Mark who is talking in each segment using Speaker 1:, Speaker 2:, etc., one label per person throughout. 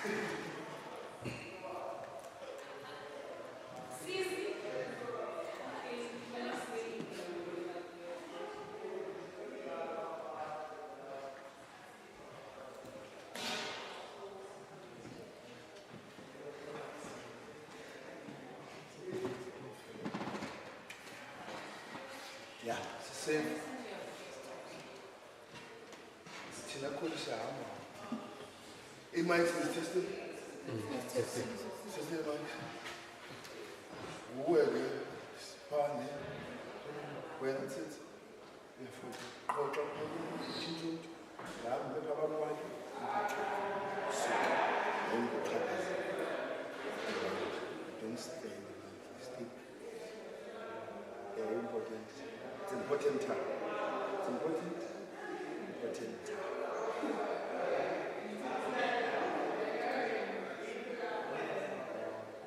Speaker 1: Yeah, it's the same. It's not cool. It might be tested. Tested. Where is Pani? Where is it? Don't stay. Very important. It's important time. It's important. Important time.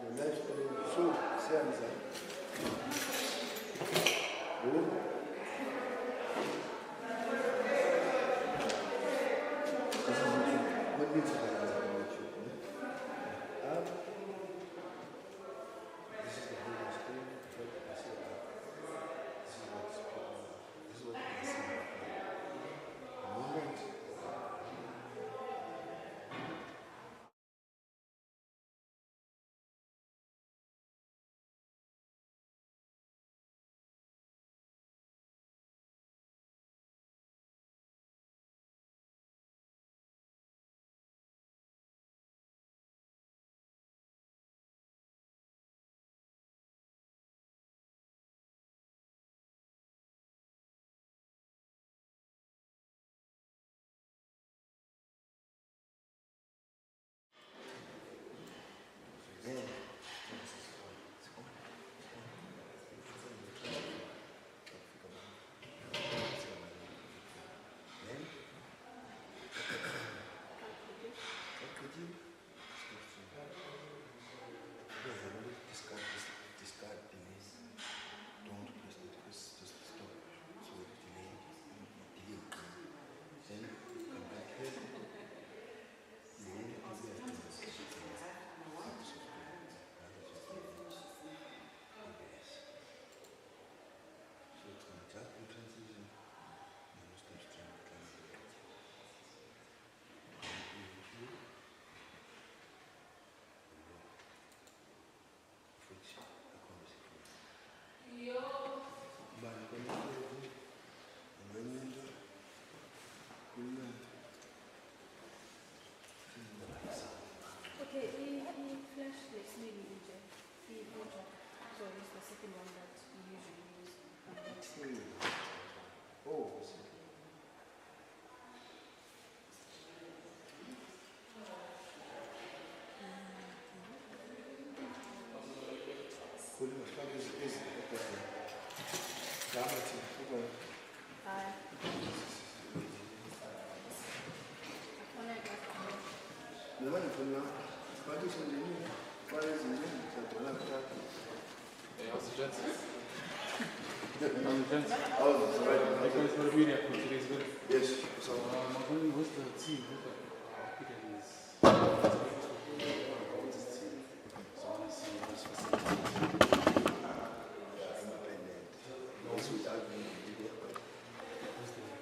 Speaker 1: The life so serious.
Speaker 2: Okay, he flashed like maybe DJ. He brought up. So it's the second one that we usually use.
Speaker 1: Oh, yes, so
Speaker 3: what's the team?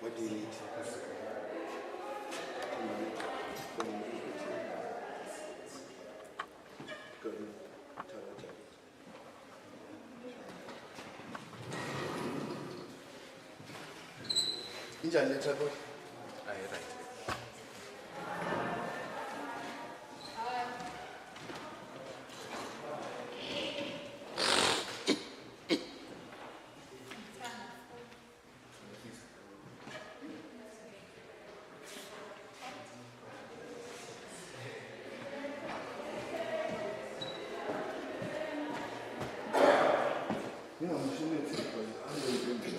Speaker 1: what do you need? Injani letraport?
Speaker 3: Aye, right.
Speaker 1: I'm sure it's because I'm going to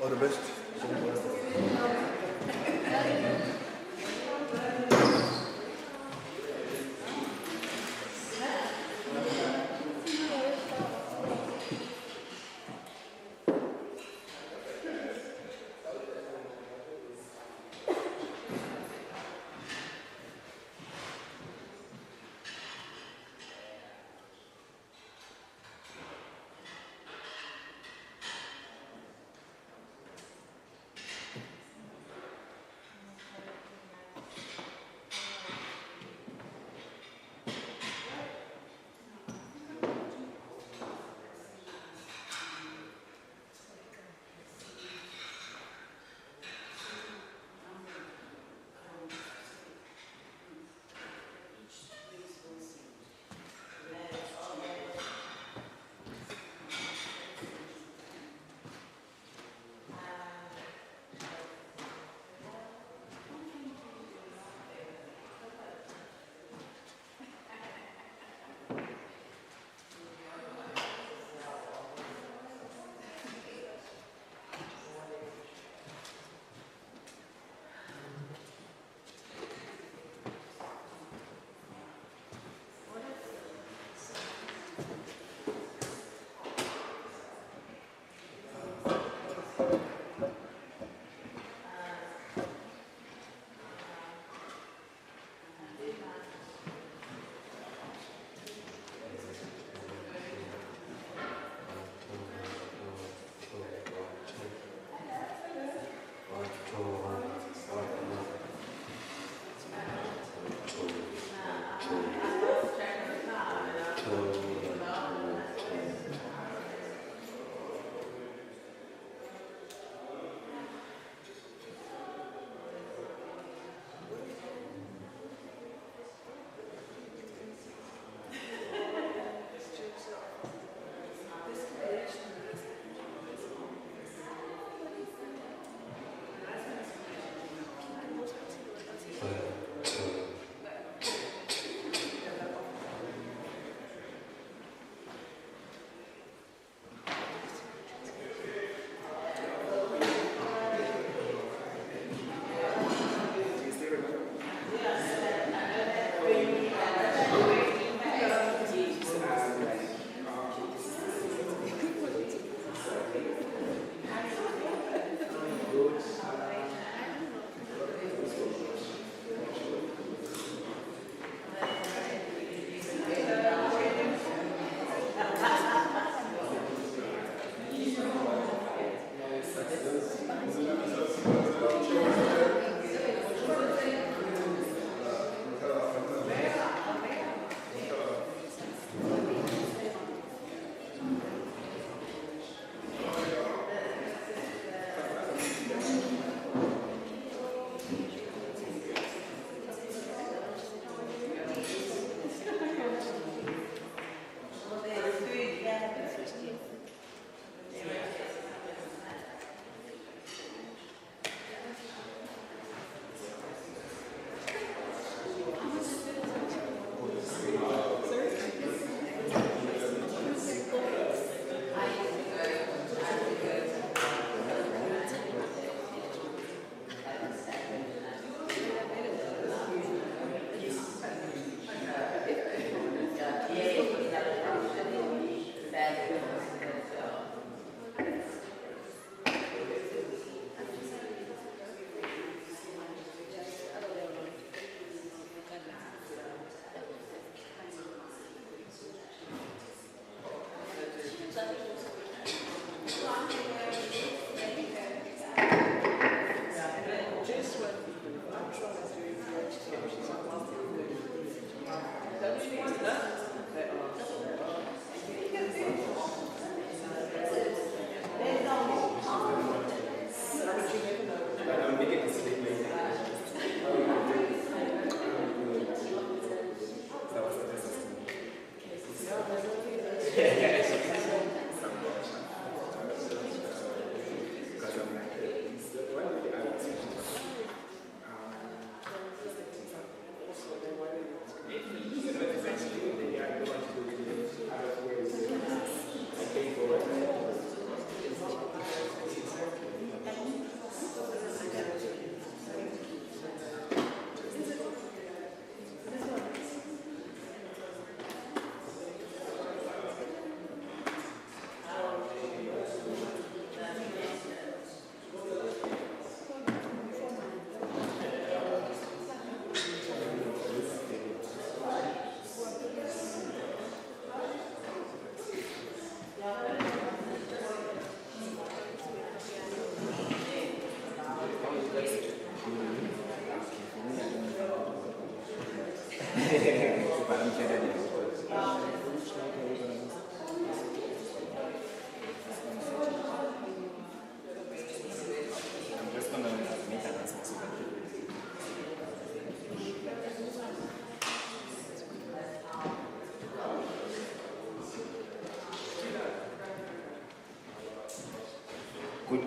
Speaker 1: All the best.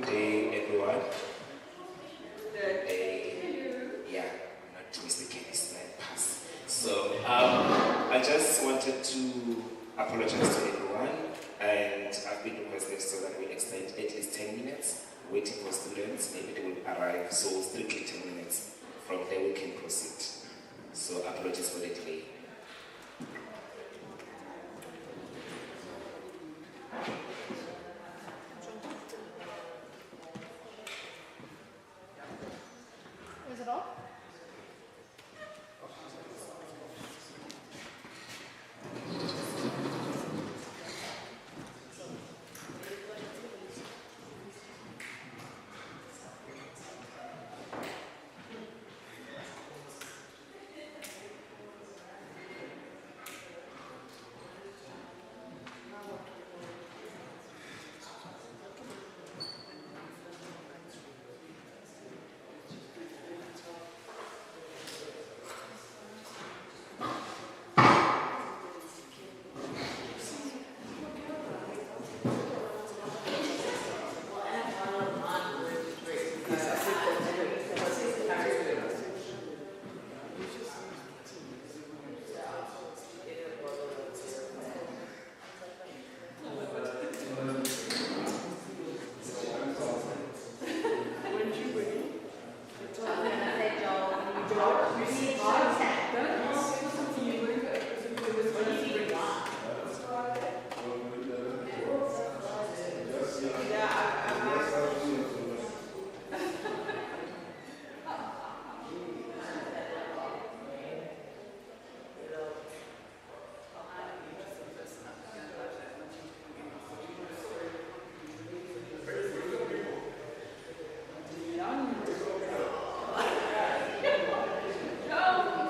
Speaker 4: day, everyone. Yeah, not mistaken, it's 9 past. So, I just wanted to apologize to everyone, and I've been requested so that we extend at least 10 minutes, waiting for students. Maybe they will arrive, so strictly 10 minutes. From there, we can proceed. So, apologies for the delay.
Speaker 2: Is it on?
Speaker 5: Go!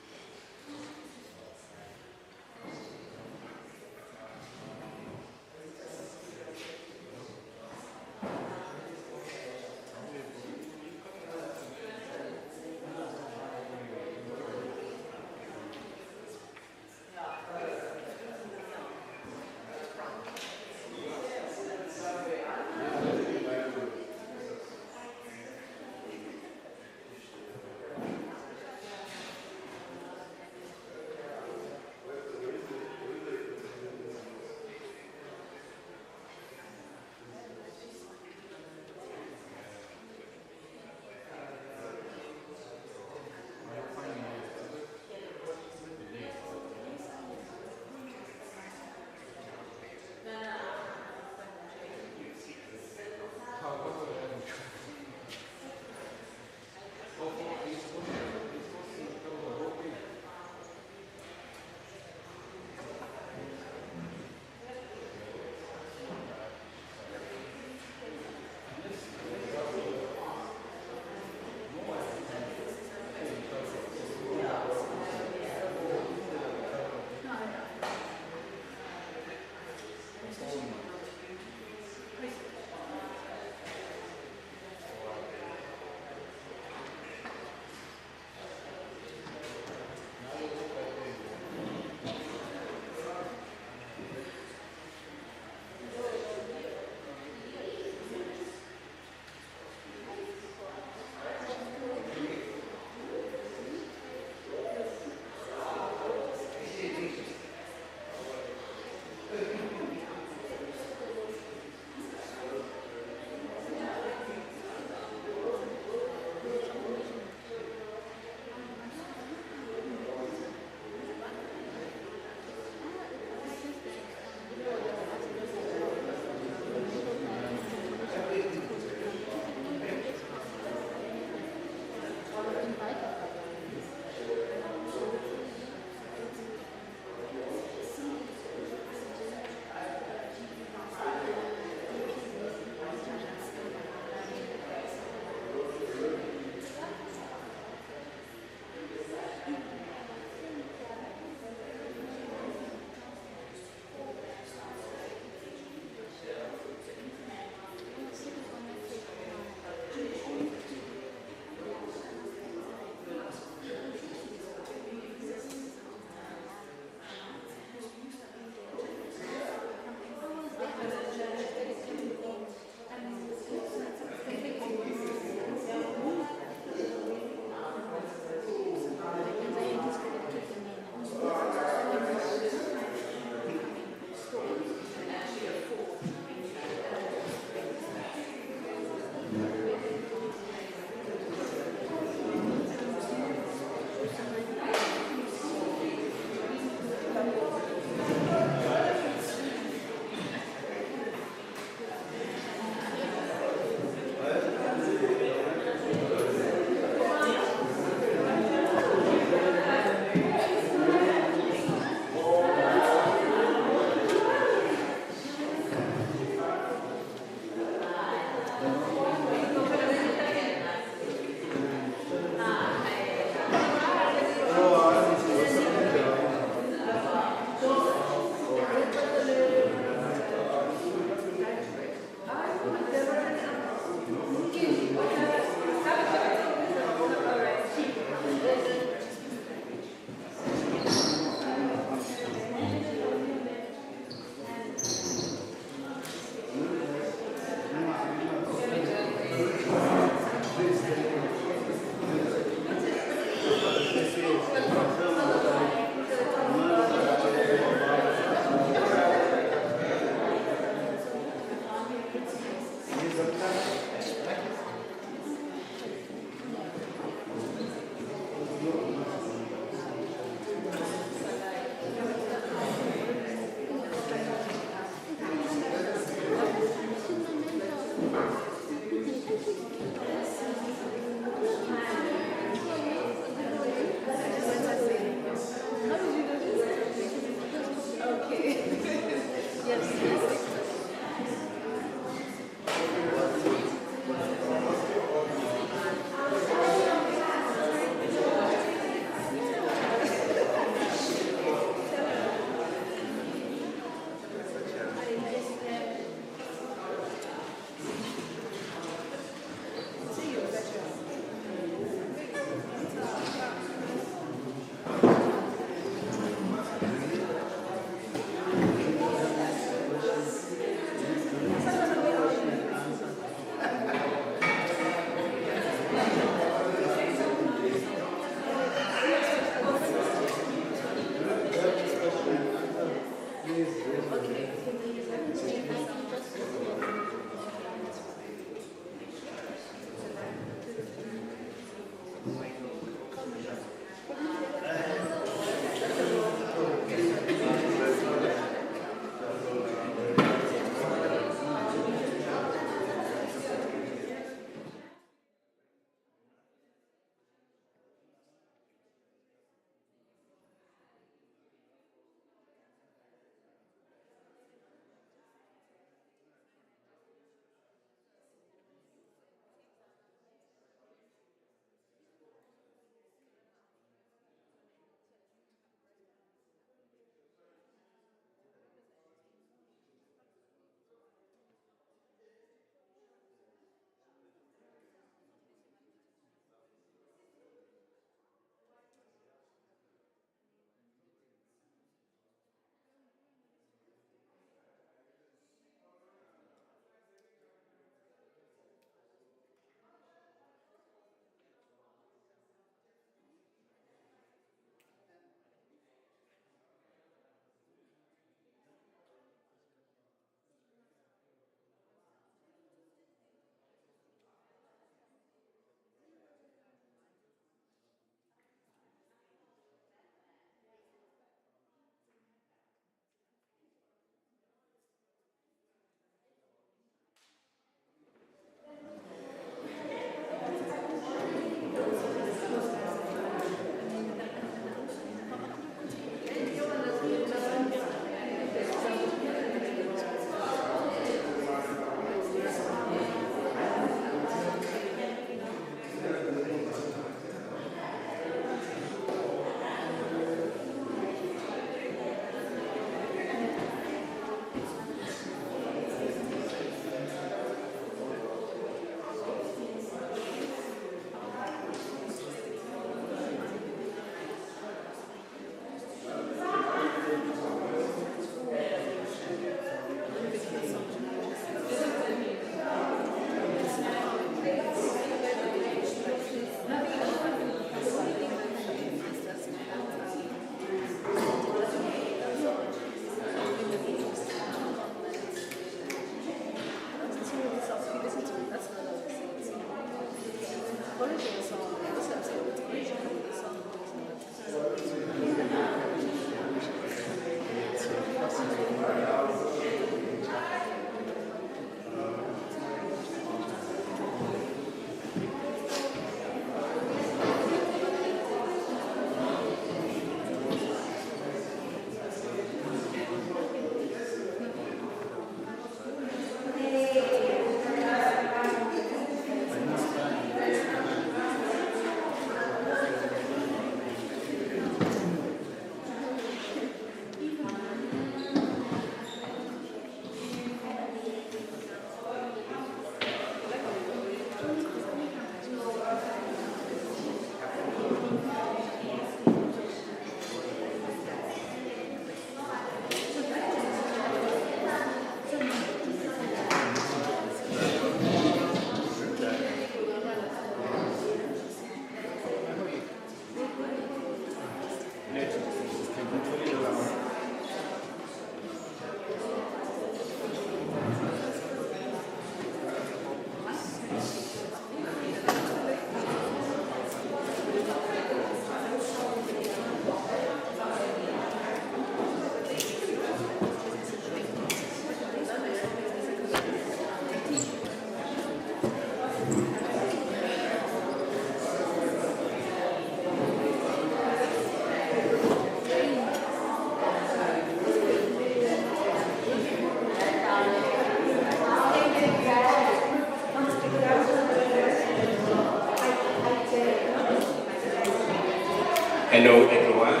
Speaker 4: Hello everyone.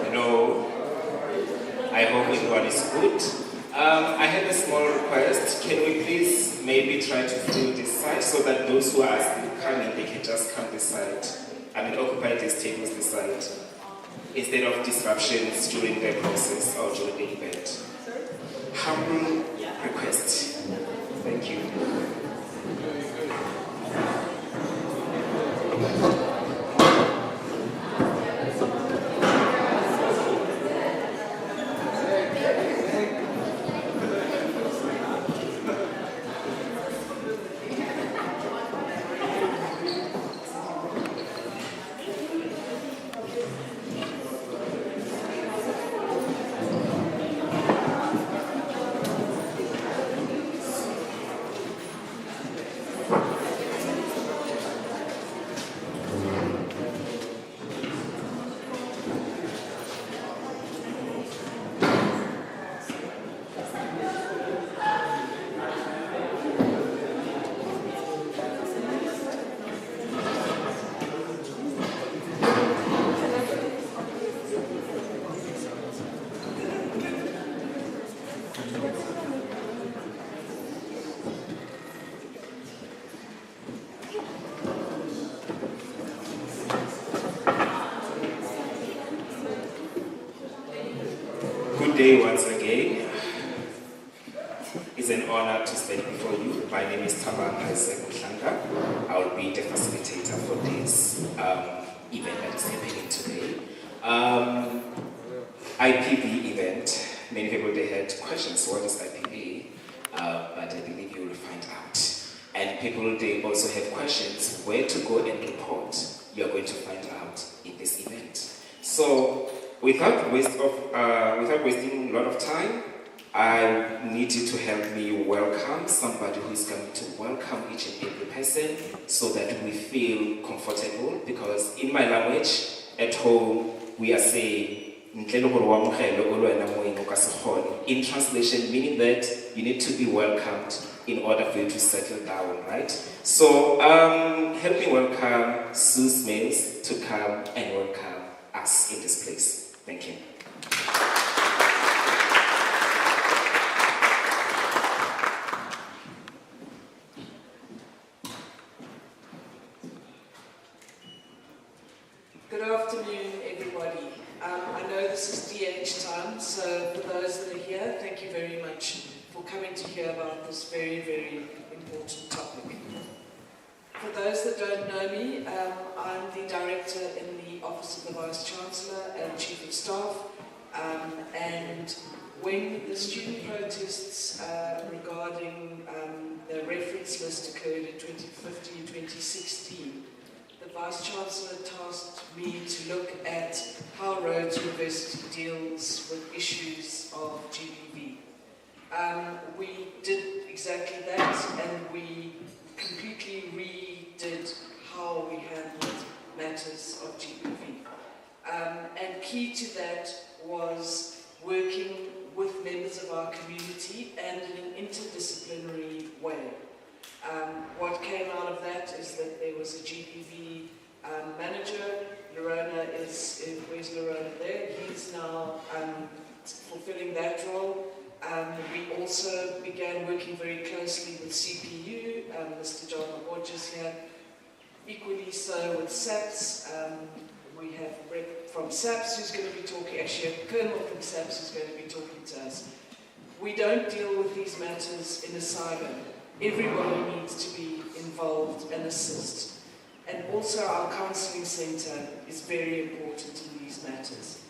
Speaker 4: Hello. I hope everyone is good. I have a small request. Can we please maybe try to fill this side so that those who are still coming, they can just come this side. Occupy these tables this side. Instead of disruptions during the process or during the event. Humble request. Thank you. Good day once again. It's an honor to stand before you. My name is Taba Muhlanga. I will be the facilitator for this event that is happening today. IPV event. Many people they had questions. What is IPV? But I believe you will find out. And people they also have questions. Where to go and report? You are going to find out in this event. So, without wasting a lot of time, I need you to help me welcome somebody who is going to welcome each and every person so that we feel comfortable. Because in my language, at home, we are saying, in translation, meaning that you need to be welcomed in order for you to settle down, right? So, help me welcome Sue's Mills to come and welcome us in this place. Thank you.
Speaker 5: Good afternoon, everybody. I know this is DH time, so for those that are here, thank you very much for coming to hear about this very, very important topic. For those that don't know me, I'm the director in the Office of the Vice Chancellor and Chief of Staff. And when the student protests regarding the reference incidents occurred in 2015, 2016, the Vice-Chancellor tasked me to look at how Rhodes University deals with issues of GBV. We did exactly that, and we completely redid how we handled matters of GBV. And key to that was working with members of our community and in an interdisciplinary way. What came out of that is that there was a GPV manager. Lorona where's Lorona there? He's now fulfilling that role. We also began working very closely with CPU, Mr. John Borges here. Equally so with SAPS. We have a rep from SAPS who's going to be talking, actually a colonel from SAPS who's going to be talking to us. We don't deal with these matters in a silo. Everybody needs to be involved and assist. And also our counselling centre is very important in these matters.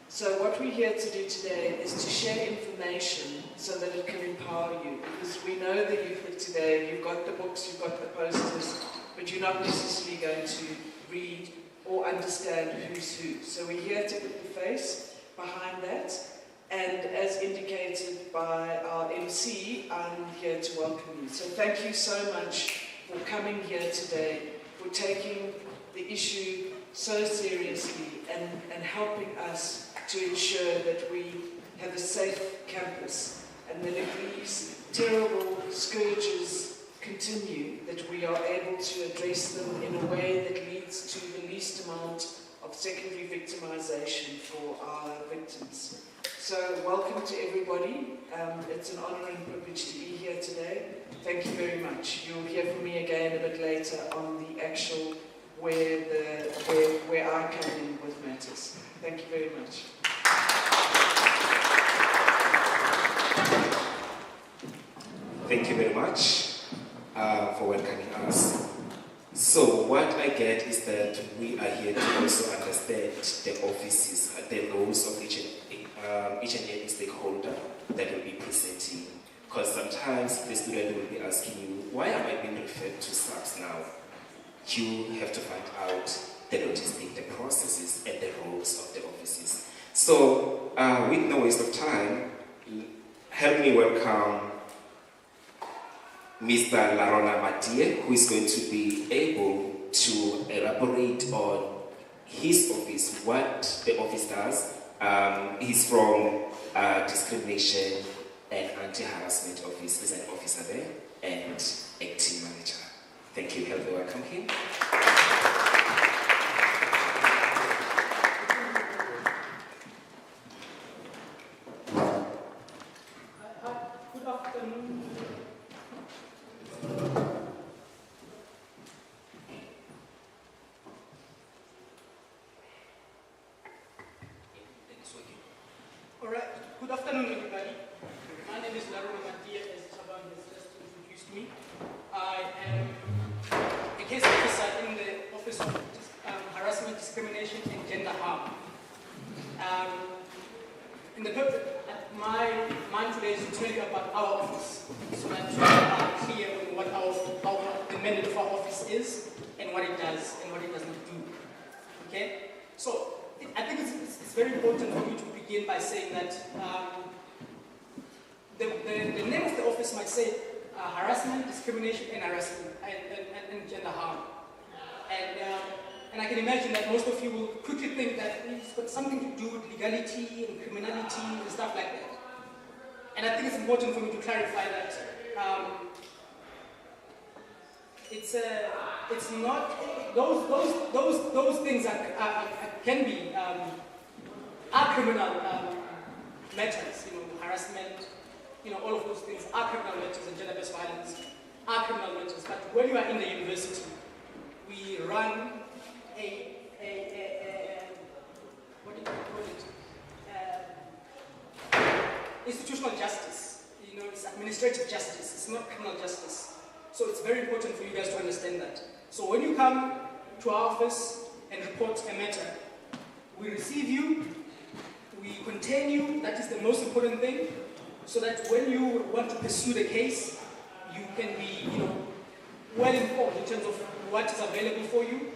Speaker 5: So what we're here to do today is to share information so that it can empower you. Because we know the youth of today, you've got the books, you've got the posters, but you're not necessarily going to read or understand who's who. So we're here to put the face behind that. And as indicated by our MC, I'm here to welcome you. So thank you so much for coming here today, for taking the issue so seriously and helping us to ensure that we have a safe campus and that if these terrible scourges continue, that we are able to address them in a way that leads to the least amount of secondary victimization for our victims. So welcome to everybody. It's an honor and privilege to be here today. Thank you very much. You'll hear from me again a bit later on the actual where I come in with matters. Thank you very much.
Speaker 4: Thank you very much for welcoming us. So what I get is that we are here to also understand the offices, the roles of each and every stakeholder that will be presenting. Because sometimes the student will be asking you, why am I being referred to SAPS now? You have to find out the logistics, the processes, and the roles of the offices. So, with no waste of time, help me welcome Mr. Larona Mathieu, who is going to be able to elaborate on his office, what the office does. He's from Discrimination and Anti-Harassment Office. He's an officer there and acting manager. Thank you. Help me welcome him.
Speaker 6: Good afternoon. All right. Good afternoon, everybody. My name is Larona Mathieu, as Chaban has just introduced me. I am a case officer in the Office of Harassment, Discrimination, and Gender Harm. My mind today is to tell you about our office, so that you are clear on what the mandate of our office is, and what it does, and what it does not do. Okay? So, I think it's very important for me to begin by saying that the name of the office might say harassment, discrimination, and harassment, and gender harm. And I can imagine that most of you will quickly think that it's got something to do with legality and criminality and stuff like that. And I think it's important for me to clarify that it's not those things can be are criminal matters. Harassment, all of those things are criminal matters, and gender-based violence are criminal matters. But when you are in the university, we run what do you call it? Institutional justice. It's administrative justice. It's not criminal justice. So it's very important for you guys to understand that. So when you come to our office and report a matter, we receive you, we contain you. That is the most important thing. So that when you want to pursue the case, you can be, well informed in terms of what is available for you,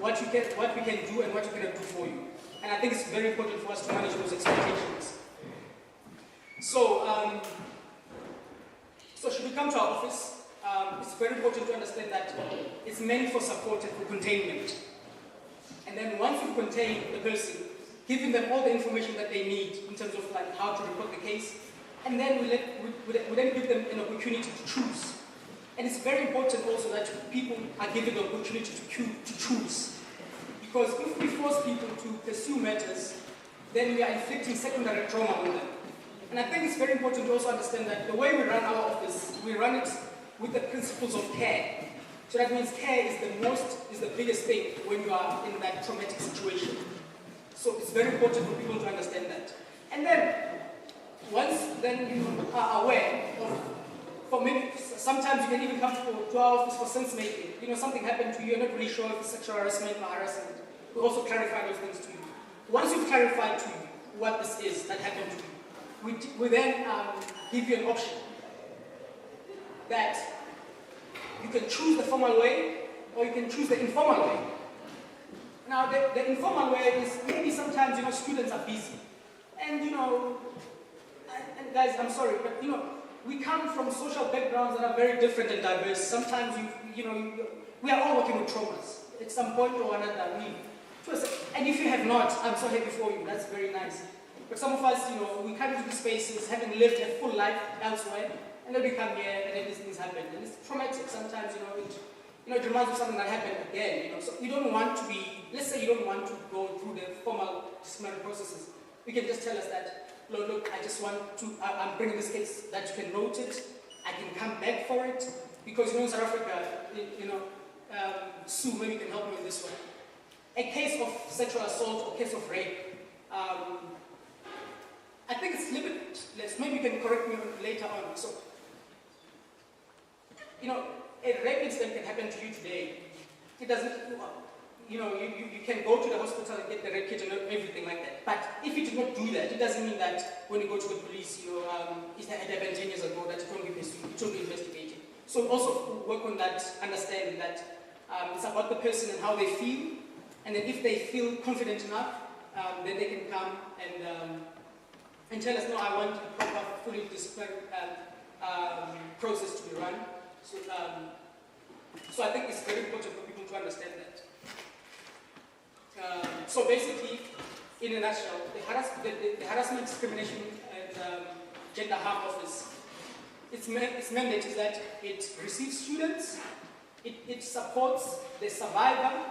Speaker 6: what we can do and what we cannot do for you. And I think it's very important for us to manage those expectations. So, so should we come to our office, it's very important to understand that it's meant for support and for containment. And then once you contain the person, giving them all the information that they need in terms of like how to report the case, and then we then give them an opportunity to choose. And it's very important also that people are given the opportunity to choose. Because if we force people to pursue matters, then we are inflicting secondary trauma on them. And I think it's very important to also understand that the way we run our office, we run it with the principles of care. So that means care is the biggest thing when you are in that traumatic situation. So it's very important for people to understand that. And then, once then you are aware of, for maybe sometimes you can even come to our office for sense making. You know, something happened to you, you're not really sure if it's sexual harassment or harassment. We also clarify those things to you. Once you've clarified to you what this is that happened to you, we then give you an option that you can choose the formal way or you can choose the informal way. Now, the informal way is maybe sometimes, you know, students are busy. And, you know, and guys, I'm sorry, but, you know, we come from social backgrounds that are very different and diverse. Sometimes, we are all working with traumas at some point or another. And if you have not, I'm so happy for you. That's very nice. But some of us, you know, we come into these spaces having lived a full life elsewhere, and then we come here and then these things happen. And it's traumatic. Sometimes, it reminds you of something that happened again. You know, so you don't want to be, let's say you don't want to go through the formal disciplinary processes. You can just tell us that, look, I just want to, I'm bringing this case that you can note it. I can come back for it. Because, you know, in South Africa, Sue, maybe you can help me with this one. A case of sexual assault or case of rape, I think it's limited. Maybe you can correct me later on. So, you know, a rape incident can happen to you today. It doesn't, you can go to the hospital and get the rape kit and everything like that. But if you do not do that, it doesn't mean that when you go to the police, it happened 10 years ago, that it won't be pursued, it won't be investigated. So also work on that understanding that it's about the person and how they feel. And then if they feel confident enough, then they can come and tell us, no, I want a proper, fully disciplinary process to be run. So I think it's very important for people to understand that. So basically, in a nutshell, the harassment, discrimination, and gender harm office, its mandate is that it receives students, it supports the survivor,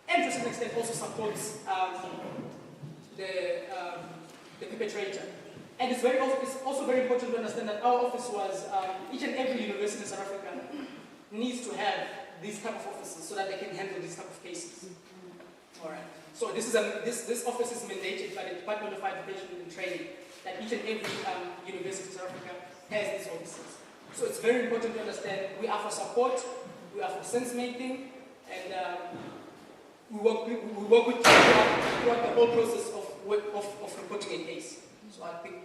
Speaker 6: and to some extent also supports the perpetrator. And it's also very important to understand that our office was, each and every university in South Africa needs to have these type of offices so that they can handle these type of cases. All right. So this office is mandated by the Department of Higher Education and Training, that each and every university in South Africa has these offices. So it's very important to understand we are for support, we are for sense making, and we work with you throughout the whole process of reporting a case. So I thank you.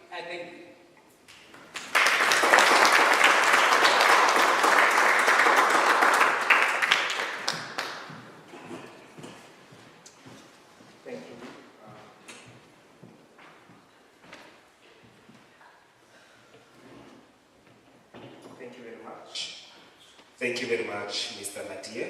Speaker 4: Thank you. Thank you very much. Thank you very much, Mr. Nadia.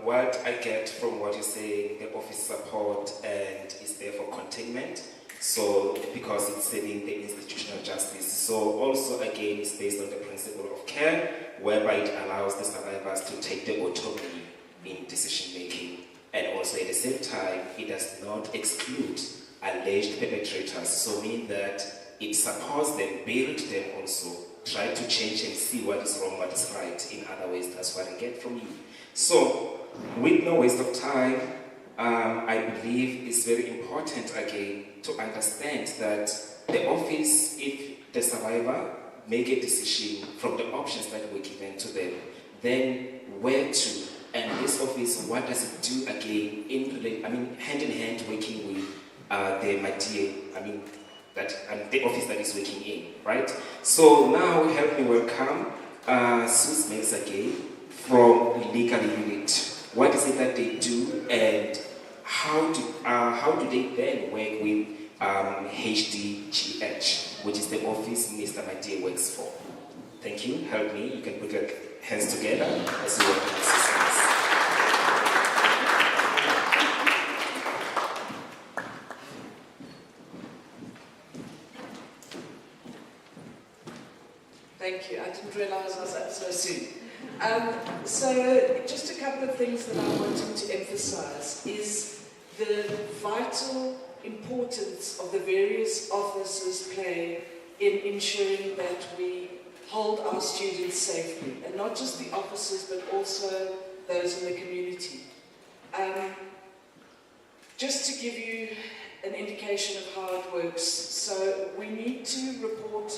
Speaker 4: What I get from what you're saying, the office support and is there for containment. So, because it's saving the institutional justice. So, also again, it's based on the principle of care, whereby it allows the survivors to take the autonomy in decision making. And also at the same time, it does not exclude alleged perpetrators. So, meaning that it supports them, build them also, try to change and see what is wrong, what is right. In other ways, that's what I get from you. So, with no waste of time, I believe it's very important again to understand that the office, if the survivor make a decision from the options that were given to them, then where to, and this office, what does it do again hand in hand working with the the office that is working in, right? So now help me welcome Sus Mensage from Legal Unit. What is it that they do, and how do they then work with HDGH, which is the office Mr. Madia works for? Thank you. Help me. You can put your hands together as you work with assistance.
Speaker 5: Thank you. I didn't realize I was up so soon. So just a couple of things that I wanted to emphasize is the vital importance of the various officers play in ensuring that we hold our students safely, and not just the officers but also those in the community. Just to give you an indication of how it works, so we need to report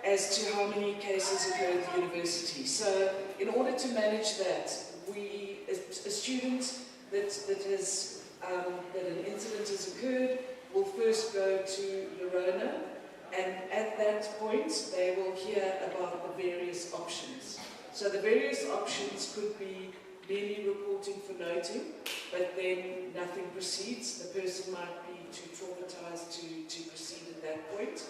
Speaker 5: as to how many cases occur at the university. So in order to manage that, a student that an incident has occurred will first go to Lorona, and at that point they will hear about the various options. So the various options could be merely reporting for noting, but then nothing proceeds. The person might be too traumatized to proceed at that point.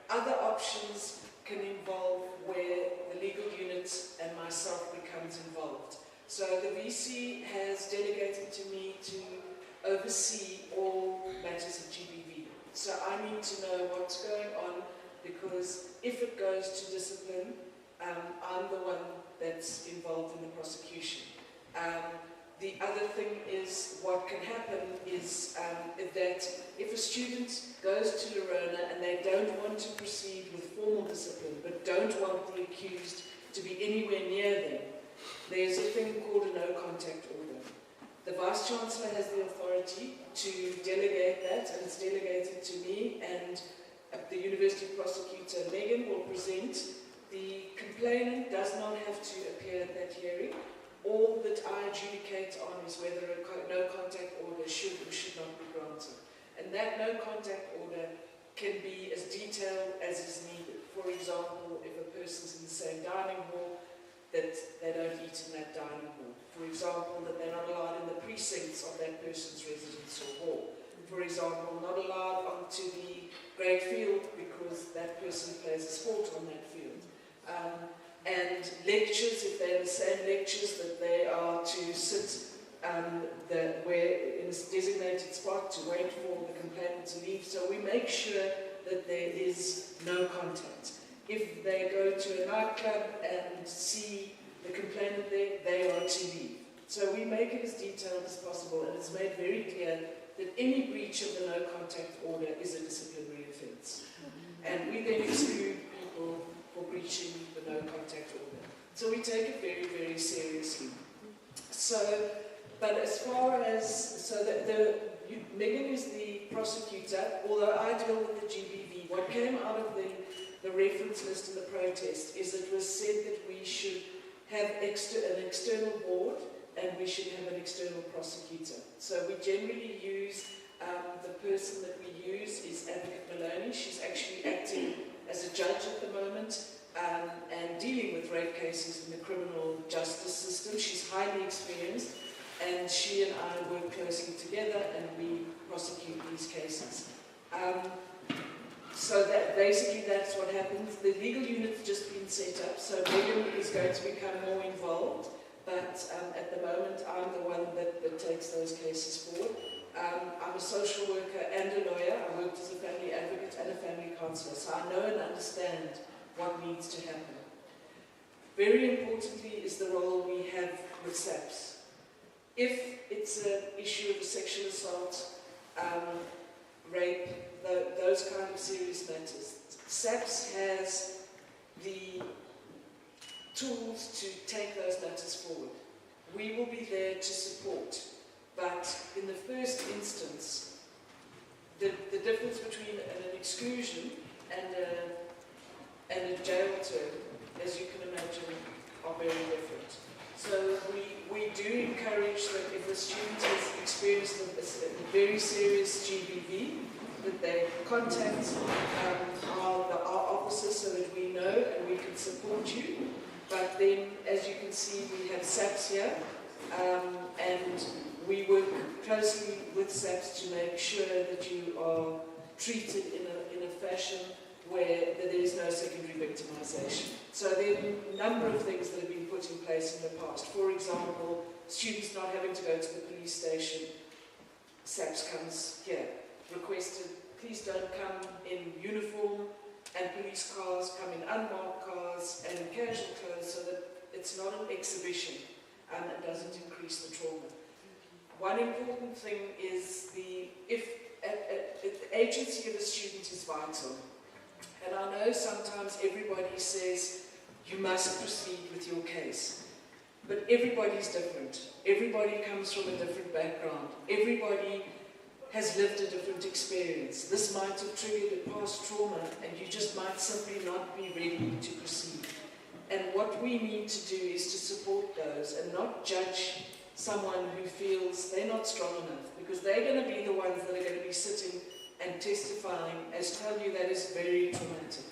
Speaker 5: Other options can involve where the legal unit and myself becomes involved. So the VC has delegated to me to oversee all matters of GBV. So I need to know what's going on, because if it goes to discipline, I'm the one that's involved in the prosecution. The other thing is, what can happen is that if a student goes to Lorona and they don't want to proceed with formal discipline, but don't want the accused to be anywhere near them, there's a thing called a no-contact order. The Vice-Chancellor has the authority to delegate that, and it's delegated to me, and the University Prosecutor, Megan, will present. The complainant does not have to appear at that hearing. All that I adjudicate on is whether a no-contact order should or should not be granted. And that no-contact order can be as detailed as is needed. For example, if a person's in the same dining hall, that they don't eat in that dining hall. For example, that they're not allowed in the precincts of that person's residence or hall. For example, not allowed onto the great field because that person plays a sport on that field. And lectures, if they're the same lectures, that they are to sit in a designated spot to wait for the complainant to leave. So we make sure that there is no contact. If they go to a nightclub and see the complainant there, they are to leave. So we make it as detailed as possible, and it's made very clear that any breach of the no contact order is a disciplinary offence. And we then exclude people for breaching the no contact order. So we take it very, very seriously. So, but as far as, so Megan is the prosecutor, although I deal with the GBV. What came out of the reference list in the protest is it was said that we should have an external board and we should have an external prosecutor. So we generally use, the person that we use is Advocate Maloney. She's actually acting as a judge at the moment and dealing with rape cases in the criminal justice system. She's highly experienced, and she and I work closely together and we prosecute these cases. So that basically that's what happens. The legal unit's just been set up, so Megan is going to become more involved, but at the moment I'm the one that takes those cases forward. I'm a social worker and a lawyer. I worked as a family advocate and a family counsellor, so I know and understand what needs to happen. Very importantly is the role we have with SAPS. If it's an issue of sexual assault, rape, those kind of serious matters, SAPS has the tools to take those matters forward. We will be there to support, but in the first instance, the difference between an exclusion and a jail term, as you can imagine, are very different. So we do encourage that if a student has experienced a very serious GBV, that they contact our officers so that we know and we can support you. But then, as you can see, we have SAPS here, and we work closely with SAPS to make sure that you are treated in a fashion where there is no secondary victimization. So there are a number of things that have been put in place in the past. For example, students not having to go to the police station. SAPS comes here, requested, please don't come in uniform, and police cars come in unmarked cars and in casual clothes so that it's not an exhibition and it doesn't increase the trauma. One important thing is the agency of the student is vital. And I know sometimes everybody says you must proceed with your case. But everybody's different. Everybody comes from a different background. Everybody has lived a different experience. This might have triggered a past trauma and you just might simply not be ready to proceed. And what we need to do is to support those and not judge someone who feels they're not strong enough, because they're going to be the ones that are going to be sitting and testifying as tell you that is very traumatic.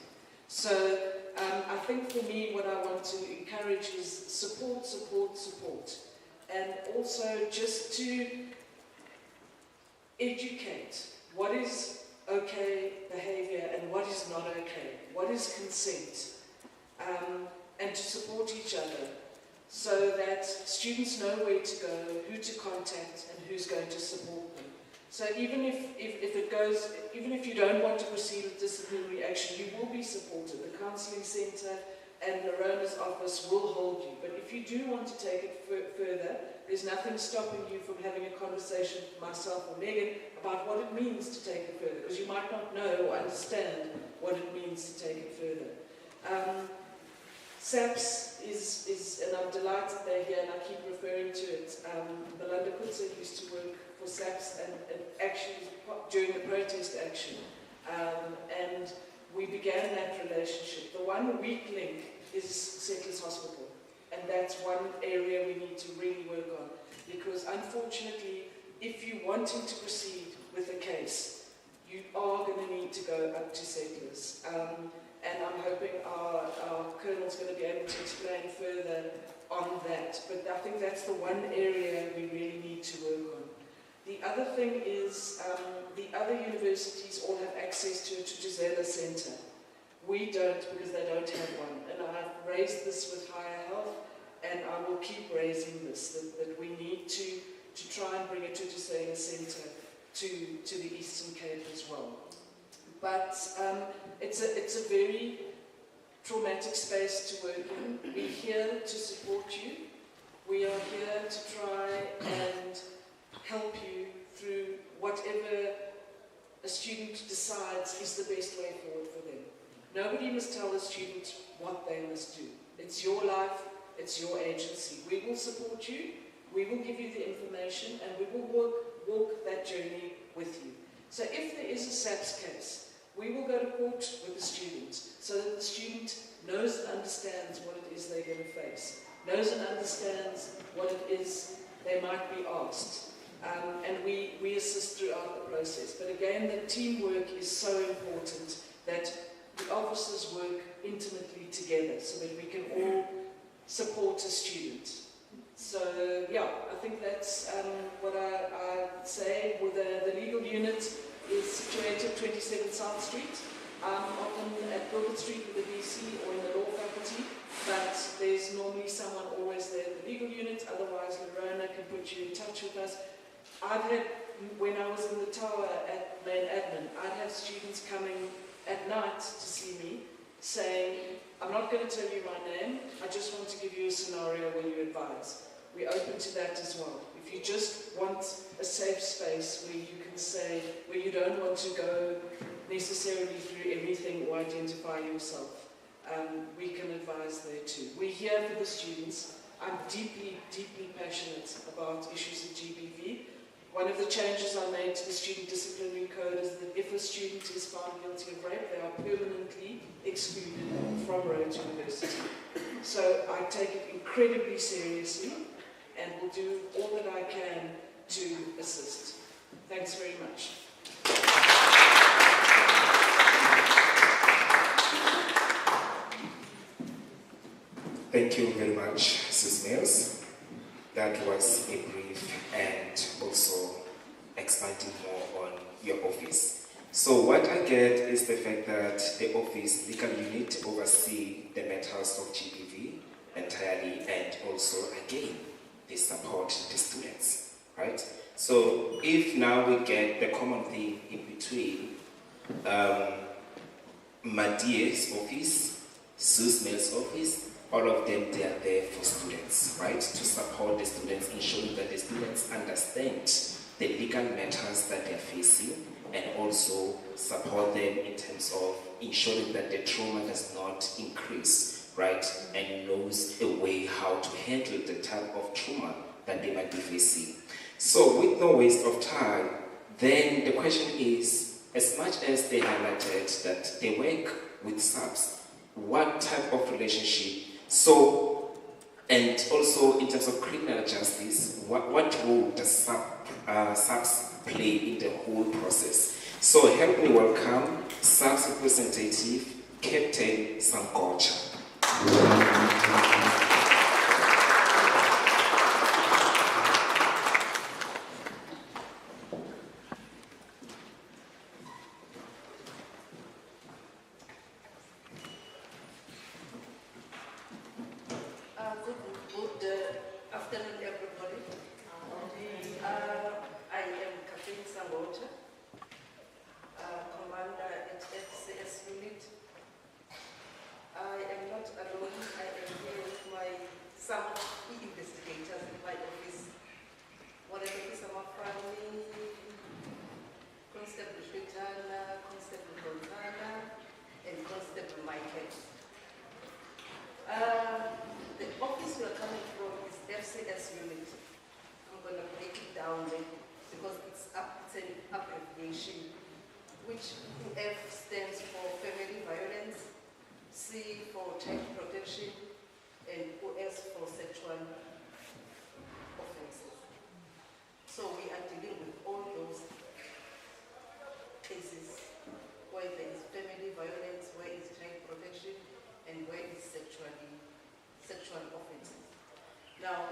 Speaker 5: So I think for me what I want to encourage is support, support, support. And also just to educate what is okay behavior and what is not okay, what is consent, and to support each other so that students know where to go, who to contact, and who's going to support them. So even if you don't want to proceed with disciplinary action, you will be supported. The counselling centre and the Rhodes office will hold you. But if you do want to take it further, there's nothing stopping you from having a conversation with myself or Megan about what it means to take it further, because you might not know or understand what it means to take it further. SAPS is, and I'm delighted they're here and I keep referring to it. Belinda Kutze used to work for SAPS and actually during the protest action. And we began that relationship. The one weak link is Settlers Hospital. And that's one area we need to really work on. Because unfortunately, if you're wanting to proceed with a case, you are going to need to go up to Settlers. And I'm hoping our colonel's going to be able to explain further on that. But I think that's the one area we really need to work on. The other thing is the other universities all have access to a Tutuzela Centre. We don't, because they don't have one. And I've raised this with Higher Health, and I will keep raising this, that we need to try and bring a Tutuzela Centre to the Eastern Cape as well. But it's a very traumatic space to work in. We're here to support you. We are here to try and help you through whatever a student decides is the best way forward for them. Nobody must tell a student what they must do. It's your life, it's your agency. We will support you, we will give you the information, and we will walk that journey with you. So if there is a SAPS case, we will go to court with the student so that the student knows and understands what it is they're going to face, knows and understands what it is they might be asked. And we assist throughout the process. But again, the teamwork is so important that the officers work intimately together so that we can all support a student. So yeah, I think that's what I'd say. With the legal unit is situated 27 South Street, often at Gilbert Street with the DC or in the law faculty, but there's normally someone always there at the legal unit, otherwise Lorona can put you in touch with us. I've had, when I was in the tower at main admin, I'd have students coming at night to see me saying, I'm not going to tell you my name, I just want to give you a scenario where you advise. We're open to that as well. If you just want a safe space where you can say, where you don't want to go necessarily through everything or identify yourself, we can advise there too. We're here for the students. I'm deeply, deeply passionate about issues of GBV. One of the changes I made to the student disciplinary code is that if a student is found guilty of rape, they are permanently excluded from Rhodes University. So I take it incredibly seriously and will do all that I can to assist. Thanks very much.
Speaker 4: Thank you very much, Ms. Mills. That was a brief and also expanding more on your office. So what I get is the fact that the office legal unit oversee the matters of GBV entirely, and also again they support the students, right? So if now we get the common thing in between, Madia's office, Sue's Mills office, all of them, they are there for students, right? To support the students, ensuring that the students understand the legal matters that they're facing, and also support them in terms of ensuring that the trauma does not increase, right? And knows a way how to handle the type of trauma that they might be facing. So with no waste of time, then the question is, as much as they highlighted that they work with subs, what type of relationship? So, and also in terms of criminal justice, what role does subs play in the whole process? So help me welcome subs representative, Captain Sankocha.
Speaker 7: Good afternoon, everybody. I am Captain Sangocha, Commander at FCS Unit. I am not alone. I am here with some investigators in my office. Whatever is our family, Constable Shwetana, Constable Rontana, and Constable Michael. The office we are coming from is FCS Unit. I'm going to break it down because it's an abbreviation, which F stands for family violence, C for child protection, and OS for sexual offenses. So we are dealing with all those cases where there is family violence, where is child protection, and where is sexual offenses. Now,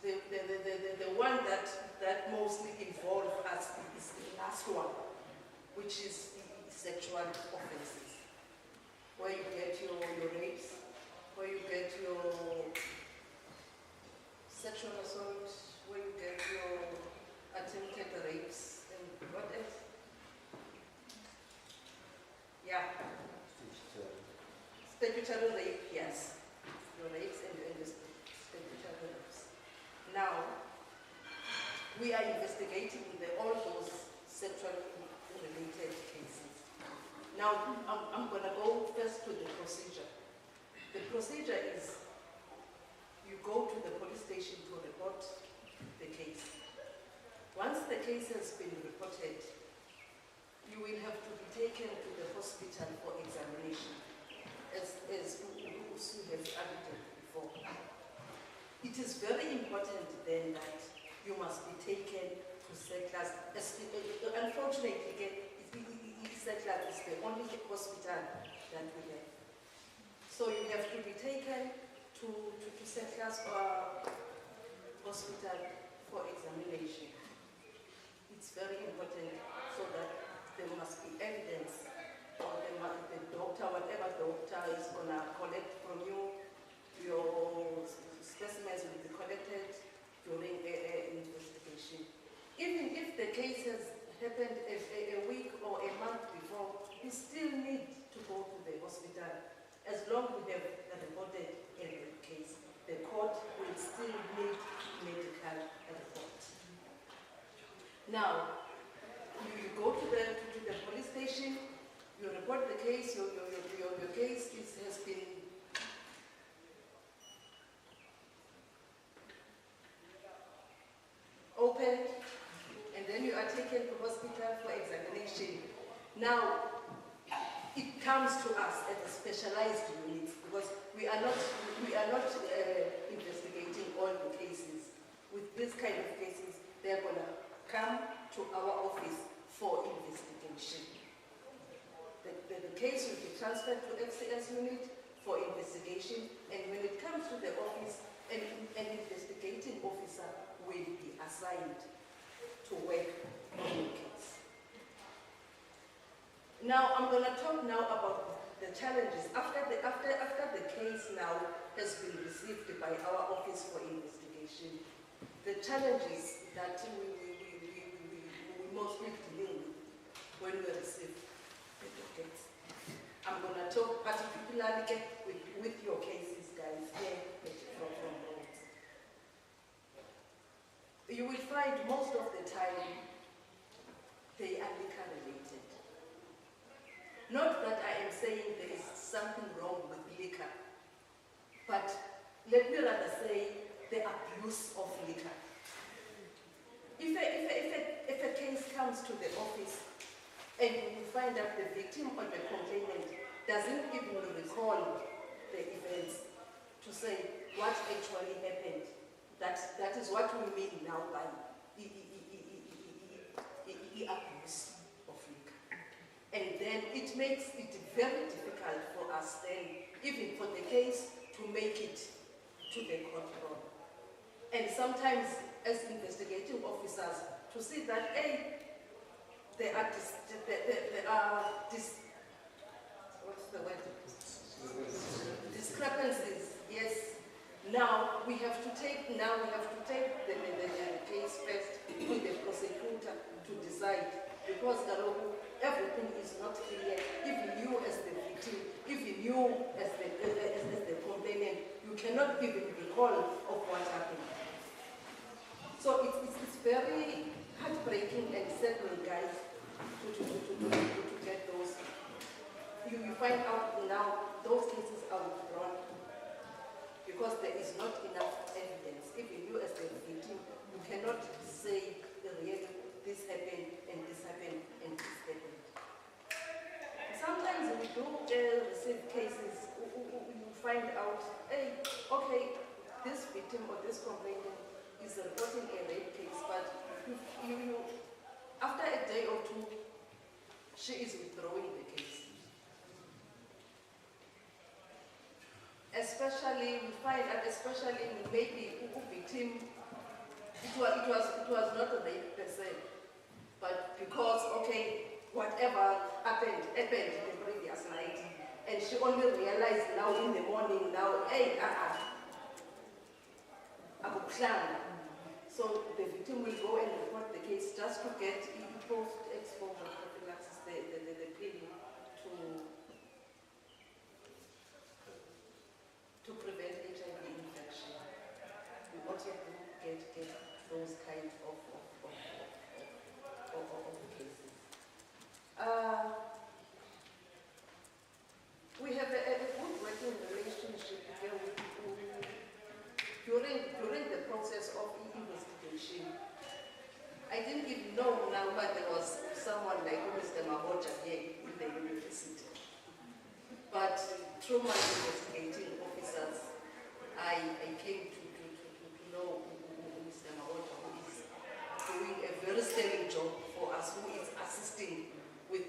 Speaker 7: the one that mostly involves us is the last one, which is sexual offenses, where you get your rapes, where you get your sexual assault, where you get your attempted rapes, and what else? Yeah. Statutory rape, yes. Your rapes and the statutory rapes. Now, we are investigating all those sexually related cases. Now, I'm going to go first to the procedure. The procedure is you go to the police station to report the case. Once the case has been reported, you will have to be taken to the hospital for examination, as Usu has argued before. It is very important then that you must be taken to CECLAS. Unfortunately, CECLAS is the only hospital that we have. So you have to be taken to CECLAS hospital for examination. It's very important so that there must be evidence, or the doctor, whatever doctor is going to collect from you, your specimens will be collected during an investigation. Even if the case has happened a week or a month before, you still need to go to the hospital. As long as we have reported a case, the court will still need medical report. Now, you go to the police station, you report the case, your case has been opened, and then you are taken to hospital for examination. Now, it comes to us as a specialized unit because we are not investigating all the cases. With this kind of cases, they're going to come to our office for investigation. The case will be transferred to FCS unit for investigation, and when it comes to assigned to work on your case. Now, I'm going to talk now about the challenges after the case now has been received by our Office for Investigation. The challenges that we mostly dealing with when we receive the dockets. I'm going to talk particularly with your cases, guys, here from Rhodes. You will find most of the time they are liquor related. Not that I am saying there is something wrong with liquor, but let me rather say the abuse of liquor. If a case comes to the office and you find that the victim or the complainant doesn't even recall the events to say what actually happened, that is what we mean now by abuse of liquor. And then it makes it very difficult for us then, even for the case, to make it to the court room. And sometimes, as investigating officers, to see that, hey, there are what's the word? Discrepancies, yes. Now we have to take the case first to the prosecutor to decide, because everything is not clear. Even you as the victim, even you as the complainant, you cannot even recall of what happened. So it's very heartbreaking and saddening, guys, to get those. You find out now those cases are withdrawn because there is not enough evidence. Even you as the victim, you cannot say really this happened and this happened and this happened. Sometimes we do receive cases, you find out, hey, okay, this victim or this complainant is reporting a rape case, but after a day or two, she is withdrawing the case. Especially, we find that especially maybe victim, it was not a rape per se, but because, okay, whatever happened the previous night, and she only realized now in the morning, now, hey, so the victim will go and report the case just to get post-exposure prophylaxis, the pill to prevent HIV infection. We also get those kind of cases. We have a good working relationship here during the process of investigation. I didn't even know now, but there was someone like Mr. Mahoja here in the university. But through my investigating officers, I came to know Mr. Mahoja, who is doing a very sterling job for us, who is assisting with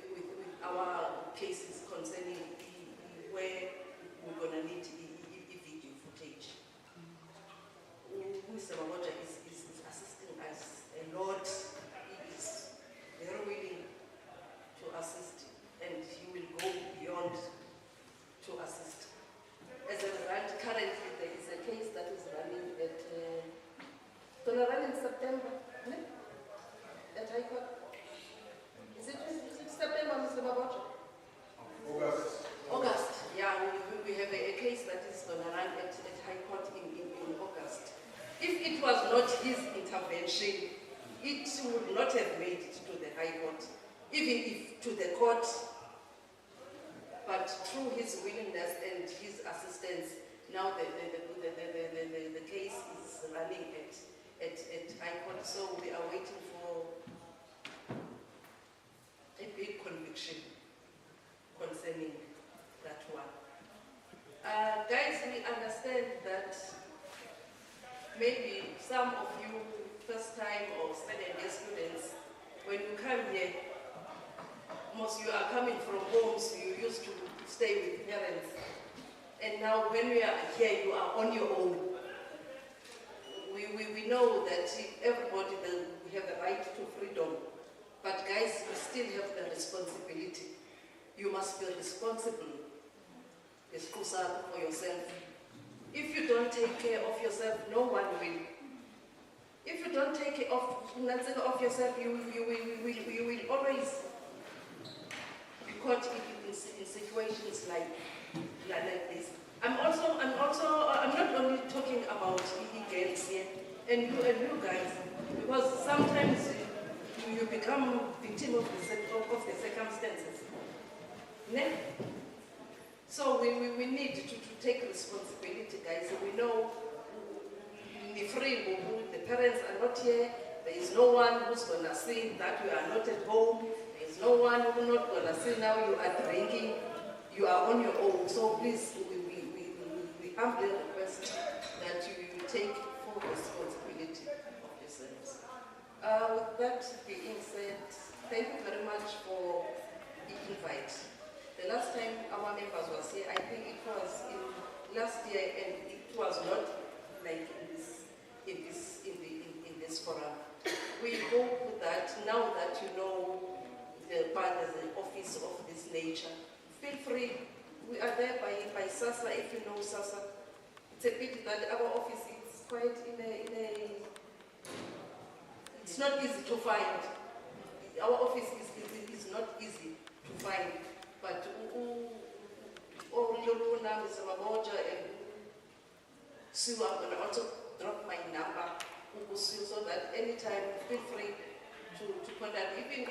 Speaker 7: our cases concerning where we're going to need video footage. Mr. Mahoja is assisting us a lot. He is very willing to assist, and he will go beyond to assist. As a result, currently there is a case that is running at, going to run in September, at High Court. Is it September, Mr. Mahoja? August. Yeah, we have a case that is going to run at High Court in August. If it was not his intervention, it would not have made it to the High Court, even if to the court. But through his willingness and his assistance, now the case is running at High Court. So we are waiting for a big conviction concerning that one. Guys, we understand that maybe some of you, first time or second year students, when you come here, most you are coming from homes you used to stay with parents. And now when we are here, you are on your own. we know that everybody will have the right to freedom, but guys, you still have the responsibility. You must be responsible for yourself. If you don't take care of yourself, no one will. If you don't take care of yourself, you will always be caught in situations like this. I'm not only talking about girls here, and you guys, because sometimes you become victim of the circumstances. So we need to take responsibility, guys. We know the free, the parents are not here. There is no one who's going to see that you are not at home. There is no one who's not going to see now you are drinking. You are on your own. So please, we humbly request that you take full responsibility of yourselves. With that being said, thank you very much for the invite. The last time our members was here, I think it was in last year, and it was not like in this forum. We hope that now that you know the office of this nature, feel free. We are there by SASA. If you know SASA, it's a pity that our office is quite it's not easy to find. Our office is not easy to find. But Mr. Maboja and Sue, I'm going to also drop my number so that anytime feel free to contact. Even if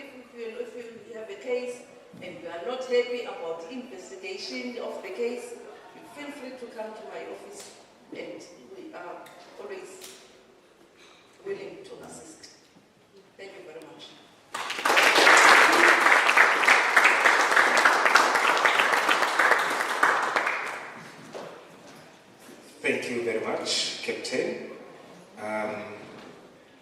Speaker 7: you have a case and you are not happy about the investigation of the case, feel free to come to my office, and we are always willing to assist. Thank you very much.
Speaker 4: Thank you very much, Captain.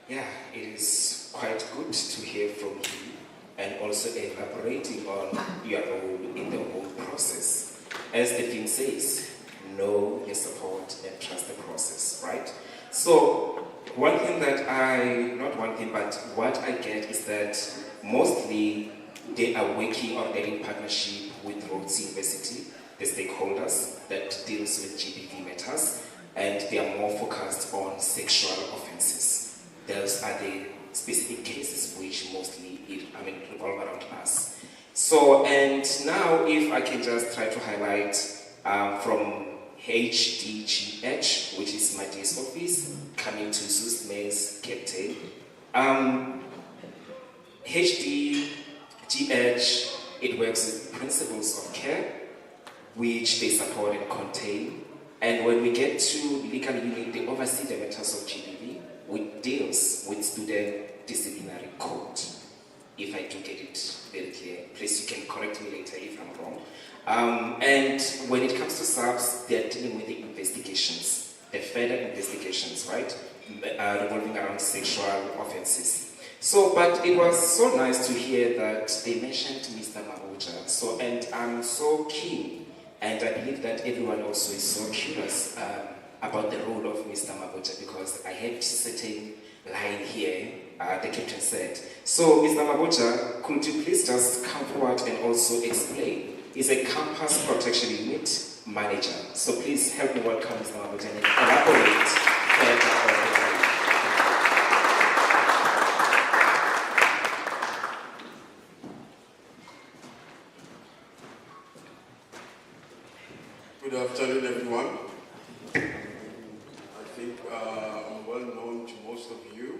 Speaker 4: Yeah, it is quite good to hear from you and also elaborating on your role in the whole process. As the theme says, know your support and trust the process, right? So, one thing that what I get is that mostly they are working or they're in partnership with Rhodes University, the stakeholders that deals with GBV matters, and they are more focused on sexual offenses. Those are the specific cases which mostly revolve around us. So, and now if I can just try to highlight from HDGH, which is my day's office, coming to Zusme's Captain. HDGH, it works with principles of care, which they support and contain. And when we get to legal unit, they oversee the matters of GBV, which deals with student disciplinary code. If I do get it very clear, please you can correct me later if I'm wrong. And when it comes to SABS, they're dealing with the investigations, the further investigations, right? Revolving around sexual offenses. So, but it was so nice to hear that they mentioned Mr. Maboja. So, and I'm so keen, and I believe that everyone also is so curious about the role of Mr. Maboja, because I had a certain line here, the captain said. So, Mr. Maboja, could you please just come forward and also explain? He's a campus protection unit manager. So please help me welcome Mr. Maboja and elaborate further.
Speaker 1: Good afternoon, everyone. I think I'm well known to most of you.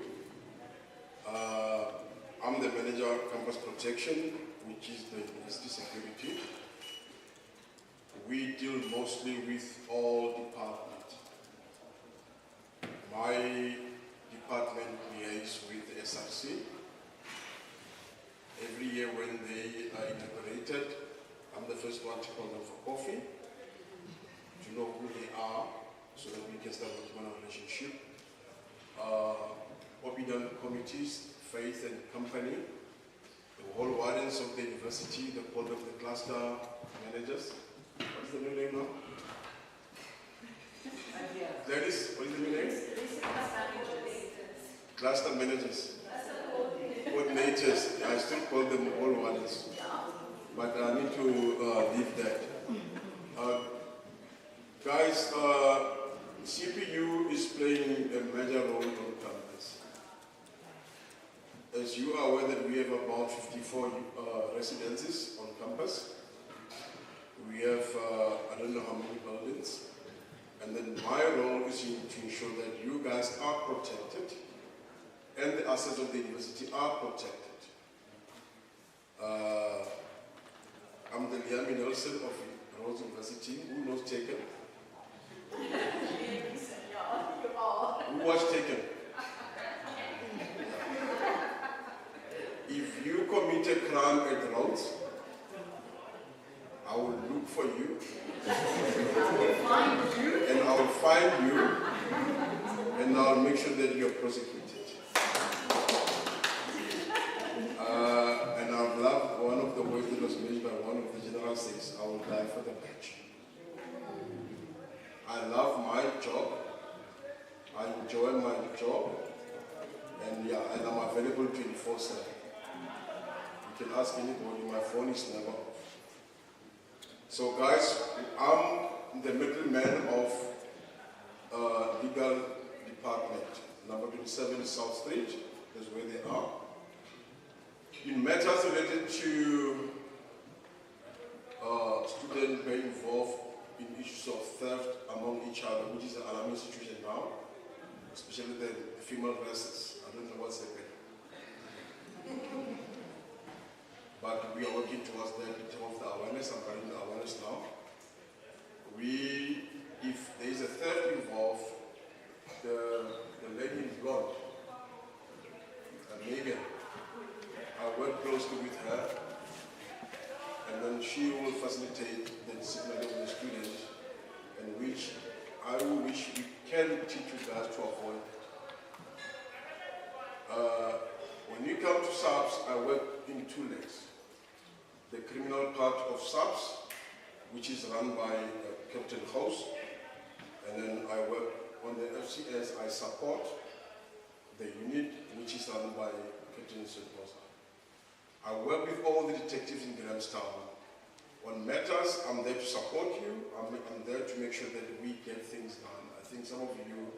Speaker 1: I'm the manager of campus protection, which is the university security. We deal mostly with all departments. My department liaises with the SRC. Every year when they are inaugurated, I'm the first one to call them for coffee, to know who they are, so that we can start working on a relationship. Obedient committees, faith and company, the whole wardens of the university, the board of the cluster managers. What is the new name now? Gladys, what is the new name? cluster managers, coordinators. I still call them all ones, but I need to leave that. Guys, CPU is playing a major role on campus. As you are aware that we have about 54 residences on campus. We have, I don't know how many buildings. And then my role is to ensure that you guys are protected and the assets of the university are protected. I'm the Liami Nelson of Rhodes University. Who knows Taken? Who watched Taken? If you commit a crime at Rhodes, I will look for you. And I will find you. And I'll make sure that you're prosecuted. And I love one of the words that was mentioned by one of the generals says, I will die for the badge. I love my job. I enjoy my job. And yeah, and I'm available 24/7. You can ask anybody, my phone is never off. So guys, I'm the middleman of legal department, number 27 South Street, that's where they are. In matters related to students being involved in issues of theft among each other, which is an alarming situation now, especially the female dresses. I don't know what's happening. But we are working towards that in terms of the awareness. I'm running the awareness now. If there is a theft involved, the lady in blonde, Megan, I work closely with her, and then she will facilitate the discipline of the student, and which I wish we can teach you guys to avoid. When you come to SAPS, I work in two legs. The criminal part of SAPS, which is run by Captain Rhodes, and then I work on the FCS. I support the unit, which is run by Captain Setosa. I work with all the detectives in Grahamstown. On matters, I'm there to support you. I'm there to make sure that we get things done. I think some of you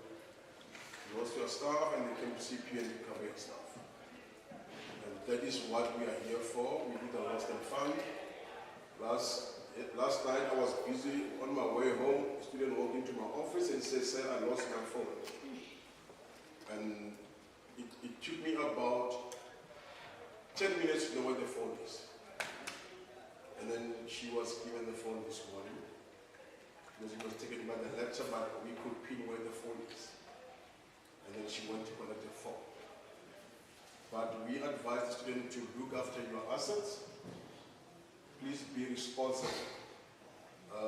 Speaker 1: lost your staff and they came to CP and recover your staff. And that is what we are here for. We did a lost and found. Last night I was busy on my way home. A student walked into my office and said, "Sir, I lost my phone." And it took me about 10 minutes to know where the phone is. And then she was given the phone this morning because it was taken by the lecturer, but we could pin where the phone is. And then she went to collect the phone. But we advise the student to look after your assets. Please be responsible.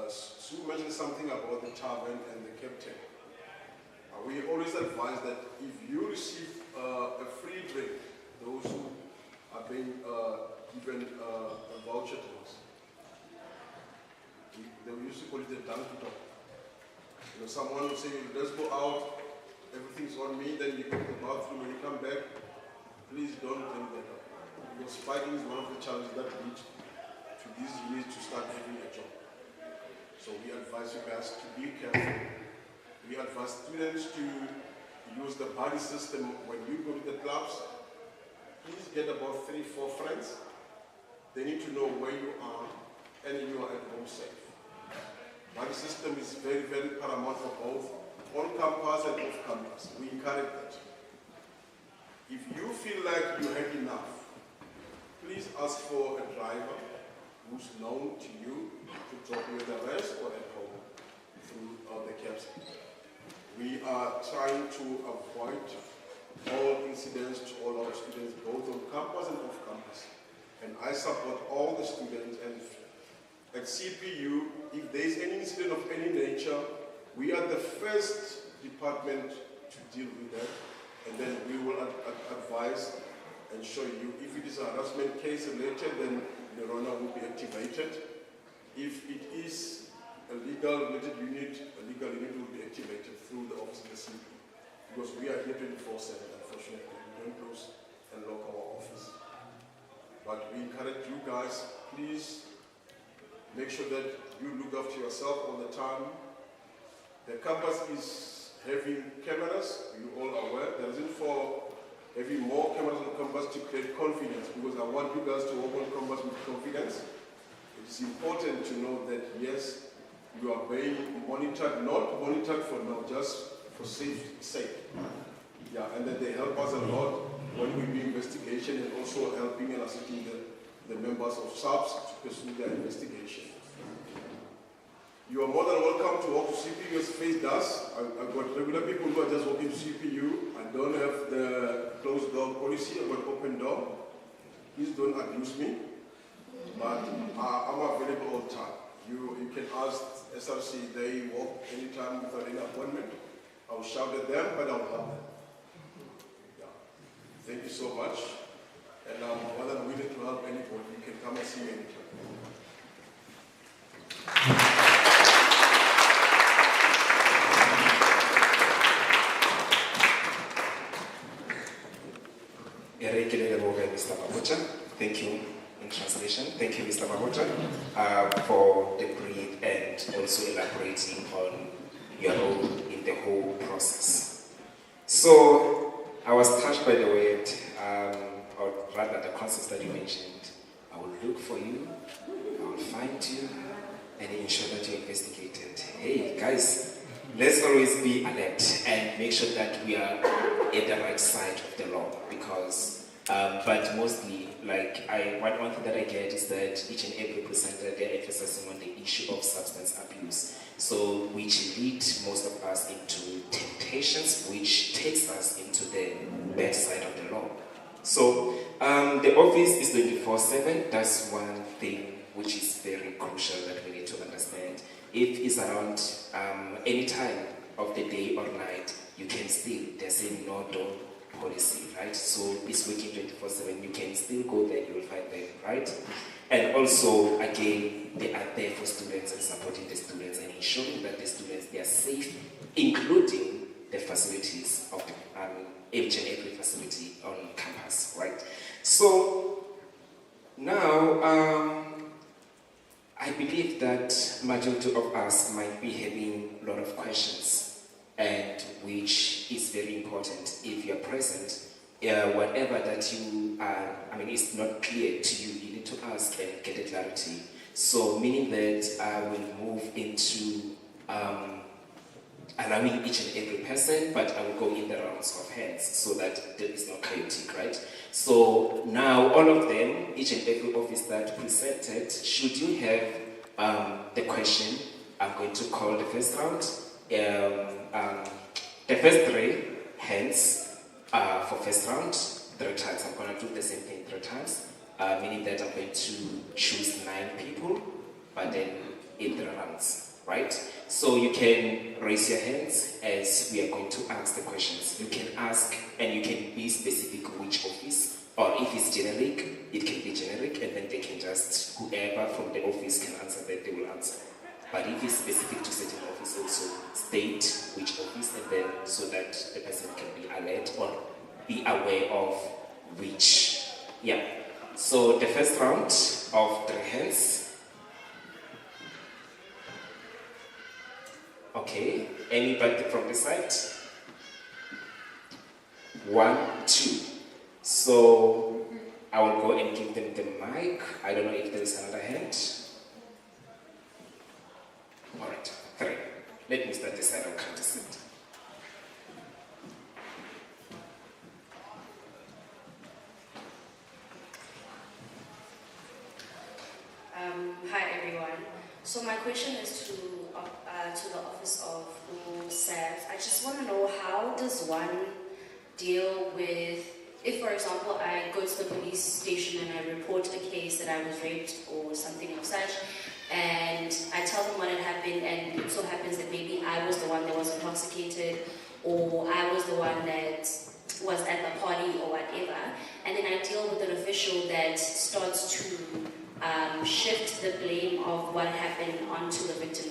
Speaker 1: Sue mentioned something about the tavern and the captain. We always advise that if you receive a free drink, those who are being given a voucher to us, they used to call it a donkey dog. You know, someone will say, "Let's go out, everything's on me," then you go to the bathroom, when you come back, please don't bring that up. Because fighting is one of the challenges that lead to these units to start having a job. So we advise you guys to be careful. We advise students to use the buddy system when you go to the clubs. Please get about 3-4 friends. They need to know where you are and you are at home safe. Buddy system is very, very paramount for both on campus and off campus. We encourage that. If you feel like you had enough, please ask for a driver who's known to you to drop you at the rest or at home through the cabs. We are trying to avoid all incidents to all our students, both on campus and off campus. And I support all the students, and at CPU, if there is any incident of any nature, we are the first department to deal with that, and then we will advise and show you. If it is a harassment case related, then the runner will be activated. If it is a legal related unit, a legal unit will be activated through the office of the CP, because we are here 24/7, and for unfortunately, we don't close and lock our office. But we encourage you guys, please make sure that you look after yourself all the time. The campus is having cameras, you all are aware. The reason for having more cameras on campus to create confidence, because I want you guys to walk on campus with confidence. It is important to know that yes, you are being monitored, not monitored for now, just for safety's sake. Yeah, and that they help us a lot when we do investigation and also helping and assisting the members of SAPS to pursue their investigation. You are more than welcome to walk to CPU as face does. I've got regular people who are just walking to CPU. I don't have the closed door policy, I've got open door. Please don't abuse me. But I'm available all the time. You can ask SRC, they walk anytime without any appointment. I'll shout at them, but I'll help them. Yeah. Thank you so much. And I'm more than willing to help anybody. You can come and see me anytime.
Speaker 4: Mr. Mahocha. Thank you in translation. Thank you, Mr. Mahocha, for the brief and also elaborating on your role in the whole process. So I was touched by the word, or rather the concepts that you mentioned. I will look for you, I will find you, and ensure that you're investigated. Hey, guys, let's always be alert and make sure that we are at the right side of the law, because but mostly, like, one thing that I get is that each and every presenter, they're emphasizing on the issue of substance abuse. So, which lead most of us into temptations, which takes us into the bad side of the law. So, the office is 24/7. That's one thing which is very crucial that we need to understand. If it's around any time of the day or night, you can still, they're saying no door policy, right? So it's working 24/7. You can still go there, you will find them, right? And also, again, they are there for students and supporting the students and ensuring that the students, they are safe, including the facilities of each and every facility on campus, right? So now, I believe that majority of us might be having a lot of questions, and which is very important if you're present. Whatever that you are, it's not clear to you, you need to ask and get a clarity. So, meaning that I will move into allowing each and every person, but I will go in the rounds of hands so that there is no chaotic, right? So now all of them, each and every office that presented, should you have the question, I'm going to call the first round. The first 3 hands for first round, 3 times. I'm going to do the same thing 3 times, meaning that I'm going to choose 9 people, but then in 3 rounds, right? So you can raise your hands as we are going to ask the questions. You can ask and you can be specific which office, or if it's generic, it can be generic, and then they can just, whoever from the office can answer that, they will answer. But if it's specific to certain office, also state which office, and then so that the person can be alert or be aware of which. Yeah. So the first round of 3 hands. Okay. Anybody from the side? 1, 2. So I will go and give them the mic. I don't know if there is another hand. All right, 3. Let me start this side. I'll count this side.
Speaker 8: Hi everyone. So my question is to the office of SAPS. I just want to know, how does one deal with, if for example I go to the police station and I report a case that I was raped or something of such, and I tell them what had happened, and it so happens that maybe I was the one that was intoxicated, or I was the one that was at the party or whatever, and then I deal with an official that starts to shift the blame of what happened onto the victim,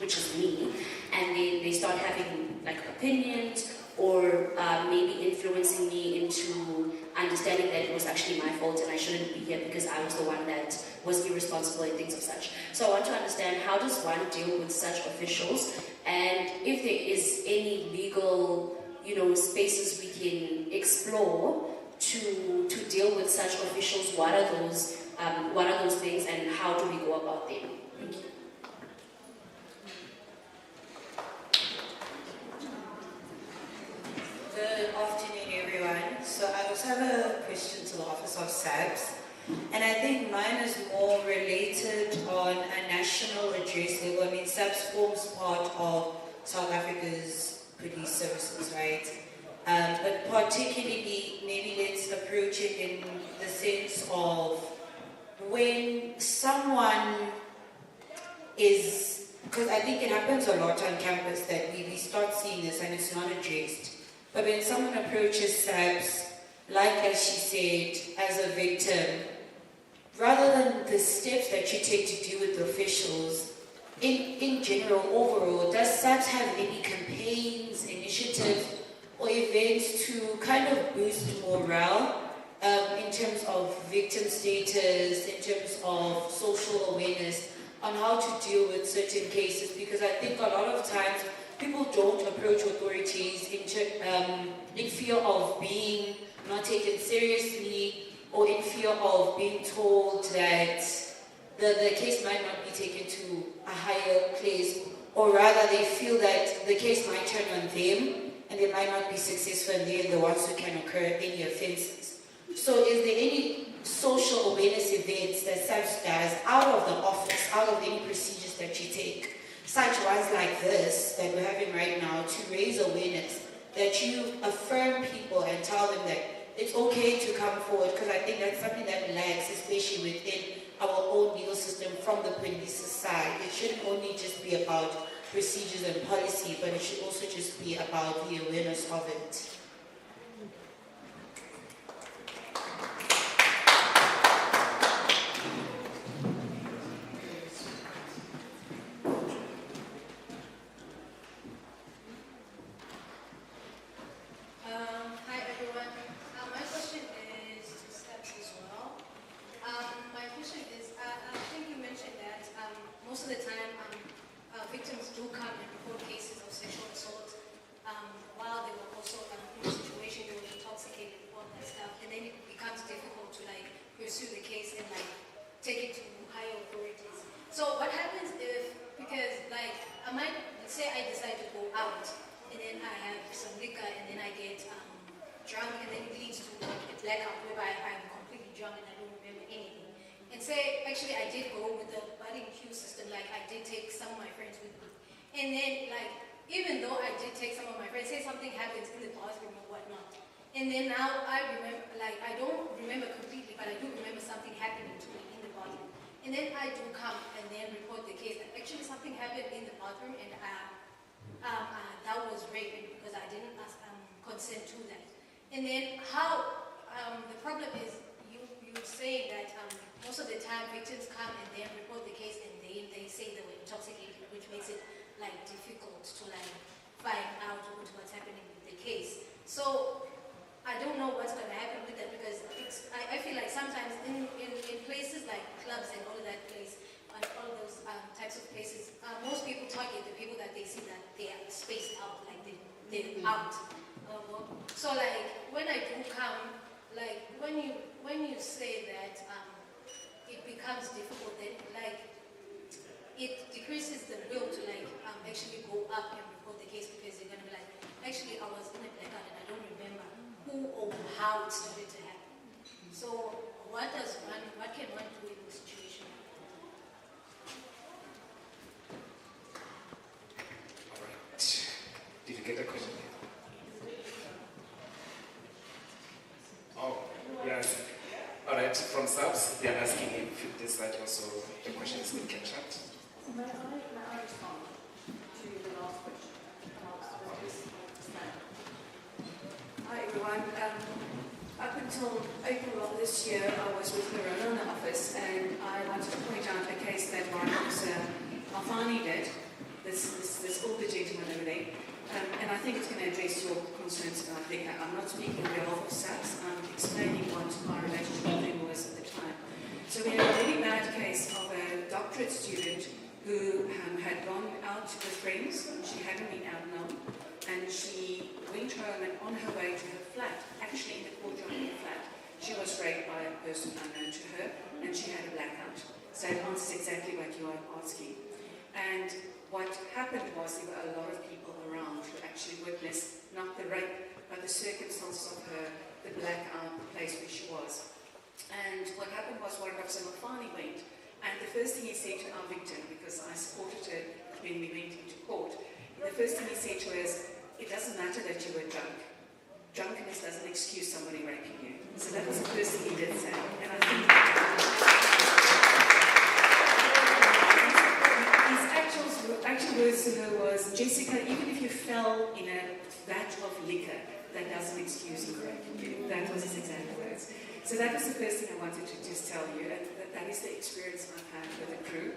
Speaker 8: which is me, and then they start having like opinions, or maybe influencing me into understanding that it was actually my fault and I shouldn't be here because I was the one that was irresponsible and things of such. So I want to understand, how does one deal with such officials, and if there is any legal, spaces we can explore to deal with such officials. What are those things, and how do we go about them? Thank you.
Speaker 9: Good afternoon, everyone. So I also have a question to the Office of SABS, and I think mine is more related on a national address level. I mean, SABS forms part of South Africa's police services, right? But particularly, maybe let's approach it in the sense of when someone is, because I think it happens a lot on campus that we start seeing this and it's not addressed. But when someone approaches SABS, like as she said, as a victim, rather than the steps that you take to deal with the officials, in general, overall, does SABS have any campaigns, initiatives, or events to kind of boost morale in terms of victim status, in terms of social awareness on how to deal with certain cases? Because I think a lot of times people don't approach authorities in fear of being not taken seriously, or in fear of being told that the case might not be taken to a higher place, or rather they feel that the case might turn on them and they might not be successful and they're the ones who can occur any offenses. So is there any social awareness events that SABS does out of the office, out of any procedures that you take, such ones like this that we're having right now, to raise awareness, that you affirm people and tell them that it's okay to come forward? Because I think that's something that lacks, especially within our own legal system from the police's side. It shouldn't only just be about procedures and policy, but it should also just be about the awareness of it.
Speaker 10: Hi everyone. My question is to SABS as well. My question is, I think you mentioned that most of the time victims do come and report cases of sexual assault while they were also in a situation they were intoxicated and all that stuff, and then it becomes difficult to pursue the case and take it to higher authorities. So what happens if, because I might, let's say I decide to go out and then I have some liquor and then I get drunk, and then it leads to a blackout whereby I'm completely drunk and I don't remember anything. And say, actually I did go with the buddy queue system, I did take some of my friends with me. And then even though I did take some of my friends, say something happens in the bathroom or whatnot. And then now I remember, I don't remember completely, but I do remember something happening to me in the bathroom. And then I do come and then report the case that actually something happened in the bathroom and that was rape because I didn't ask consent to that. And then how, the problem is, you say that most of the time victims come and then report the case and they say they were intoxicated, which makes it difficult to find out what's happening with the case. So I don't know what's going to happen with that, because I feel like sometimes in places like clubs and all of that place, and all those types of places, most people target the people that they see that they are spaced out, they're out. So when I do come, when you say that it becomes difficult, then it decreases the will to actually go up and report the case, because you're gonna be actually I was in a blackout and I don't remember who or how it started to happen. So what can one do in this situation?
Speaker 4: All right. Did you get the question? Oh, yes. All right, from SABS, they're asking if this side also, the question is in chat.
Speaker 11: May I respond to the last question?
Speaker 12: Hi everyone. Up until April of this year, I was with Corona in the office, and I wanted to point out a case that my officer Alfani did, this older gentleman over there, and I think it's going to address address your concerns about liquor. I'm not speaking on behalf of SAPS, I'm explaining what my relationship with them was at the time. So we had a really bad case of a doctorate student who had gone out with friends. She hadn't been out long, and she went home, and on her way to her flat, actually in the courtyard of her flat, she was raped by a person unknown to her, and she had a blackout. So it answers exactly what you are asking. And what happened was there were a lot of people around who actually witnessed not the rape, but the circumstances of her, the blackout, the place where she was. And what happened was Warren finally went, and the first thing he said to our victim, because I supported her when we went into court, the first thing he said to her is, it doesn't matter that you were drunk. Drunkenness doesn't excuse somebody raping you. So that was the first thing he did say. And I think his actual words to her was, Jessica, even if you fell in a vat of liquor, that doesn't excuse you raping you. That was his exact words. So that was the first thing I wanted to just tell you, and that is the experience I've had with the crew.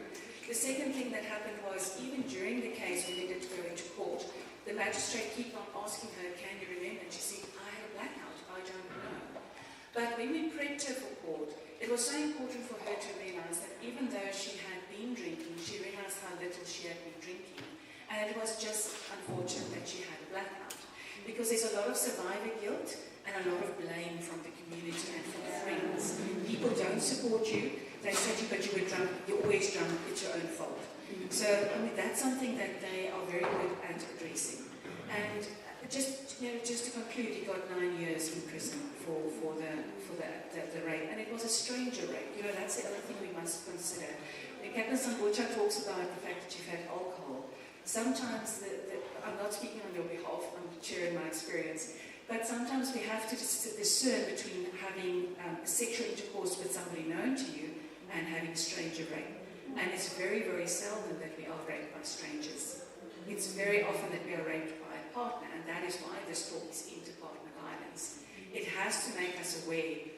Speaker 12: The second thing that happened was, even during the case when we needed to go into court, the magistrate kept on asking her, can you remember? And she said, I had a blackout, I don't know. But when we prepped her for court, it was so important for her to realize that even though she had been drinking, she realized how little she had been drinking. And it was just unfortunate that she had a blackout. Because there's a lot of survivor guilt and a lot of blame from the community and from friends. People don't support you. They say to you, but you were drunk, you're always drunk, it's your own fault. So, I mean, that's something that they are very good at addressing. And just to conclude, he got 9 years in prison for the rape. And it was a stranger rape. You know, that's the other thing we must consider. When Captain Sambucha talks about the fact that you've had alcohol, sometimes, I'm not speaking on your behalf, I'm sharing my experience, but sometimes we have to discern between having sexual intercourse with somebody known to you and having stranger rape. And it's very, very seldom that we are raped by strangers. It's very often that we are raped by a partner, and that is why this talk is inter-partner violence. It has to make us aware.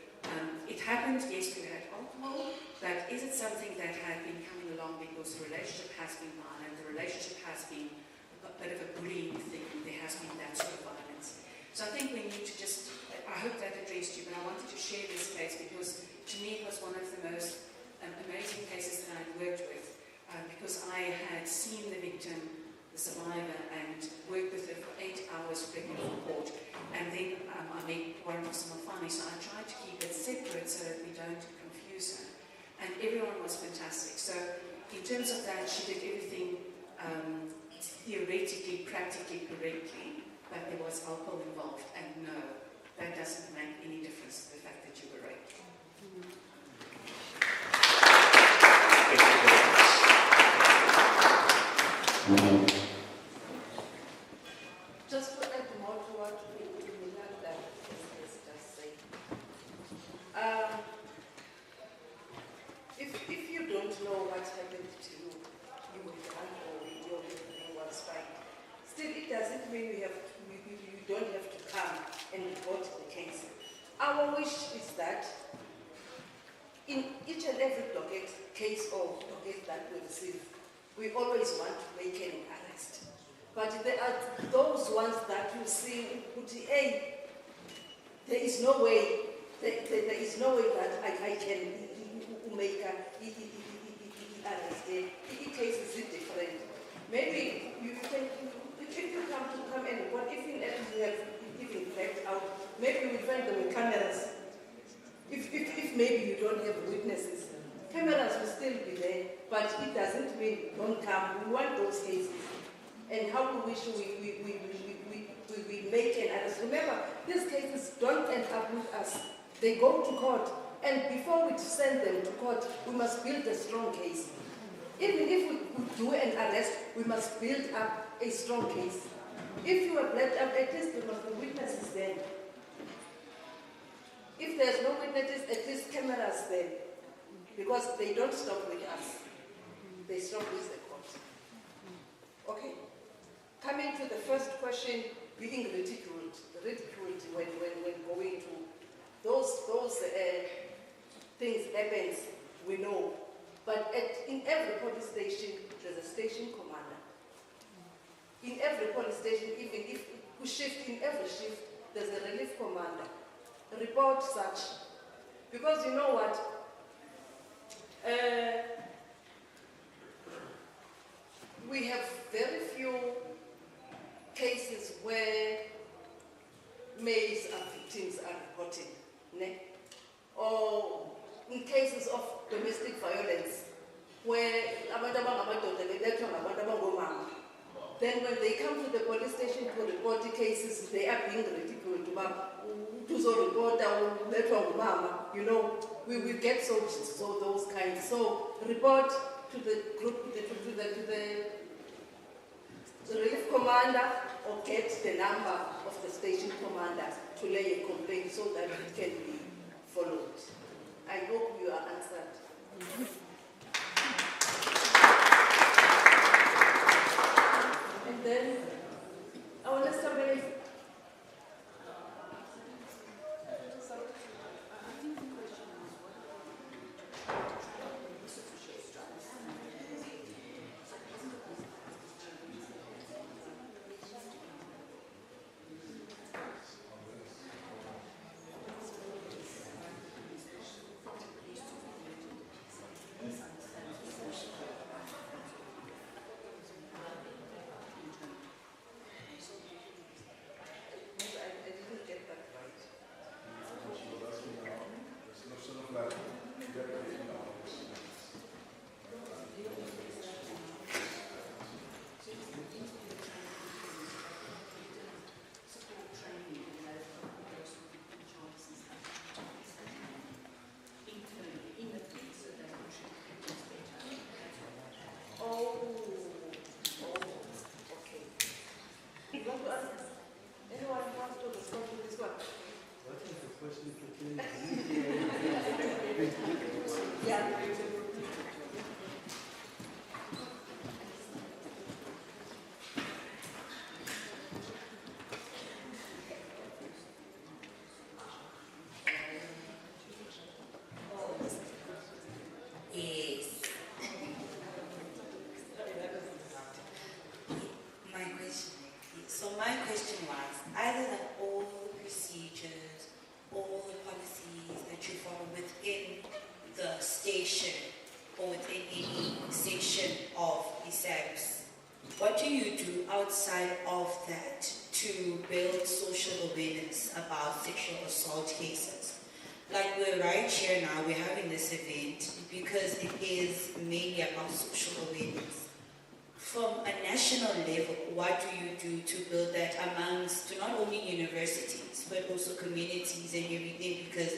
Speaker 12: It happened, yes, we had alcohol, but is it something that had been coming along because the relationship has been violent, the relationship has been a bit of a bullying thing, there has been that sort of violence. So I think we need to just, I hope that addressed you, but I wanted to share this case because to me it was one of the most amazing cases that I'd worked with, because I had seen the victim, the survivor, and worked with her for 8 hours prepping for court. And then I met Warren Finally, so I tried to keep it separate so that we don't confuse her. And everyone was fantastic. So in terms of that, she did everything theoretically, practically correctly, but there was alcohol involved. And no, that doesn't make any difference to the fact that you were raped.
Speaker 7: Just to add more to what Milanda has just said. If you don't know what happened to you, you will run or everything was fine. Still, it doesn't mean you don't have to come and report the case. Our wish is that in each and every case or docket that we receive, we always want to make an arrest. But there are those ones that you see, hey, there is no way that I can make an arrest. The case is different. Maybe you can, if you come and what if you have even blacked out, maybe we find them with cameras. If maybe you don't have witnesses, cameras will still be there, but it doesn't mean don't come. We want those cases. And how we wish we make an arrest. Remember, these cases don't end up with us. They go to court. And before we send them to court, we must build a strong case. Even if we do an arrest, we must build up a strong case. If you are blacked out, at least there must be witnesses there. If there's no witnesses, at least cameras there. Because they don't stop with us. They stop with the court. Okay? Coming to the first question, being ridiculed when going to those things happens, we know. But in every police station, there's a station commander. In every police station, even if shift, in every shift, there's a relief commander. Report such. Because you know what? We have very few cases where maids and victims are reporting, ne? Or in cases of domestic violence, where then when they come to the police station to report the cases, they are being ridiculed. To report, you know, we will get so those kinds. So report to the group, to the relief commander, or get the number of the station commander to lay a complaint so that it can be followed. I hope you are answered. And then, I want to summarize.
Speaker 9: My question was, other than all the procedures, all the policies that you follow within the station or within any section of the SAPS, what do you do outside of that to build social awareness about sexual assault cases? Like we're right here now, we're having this event because it is mainly about social awareness. From a national level, what do you do to build that amongst not only universities, but also communities and everything? Because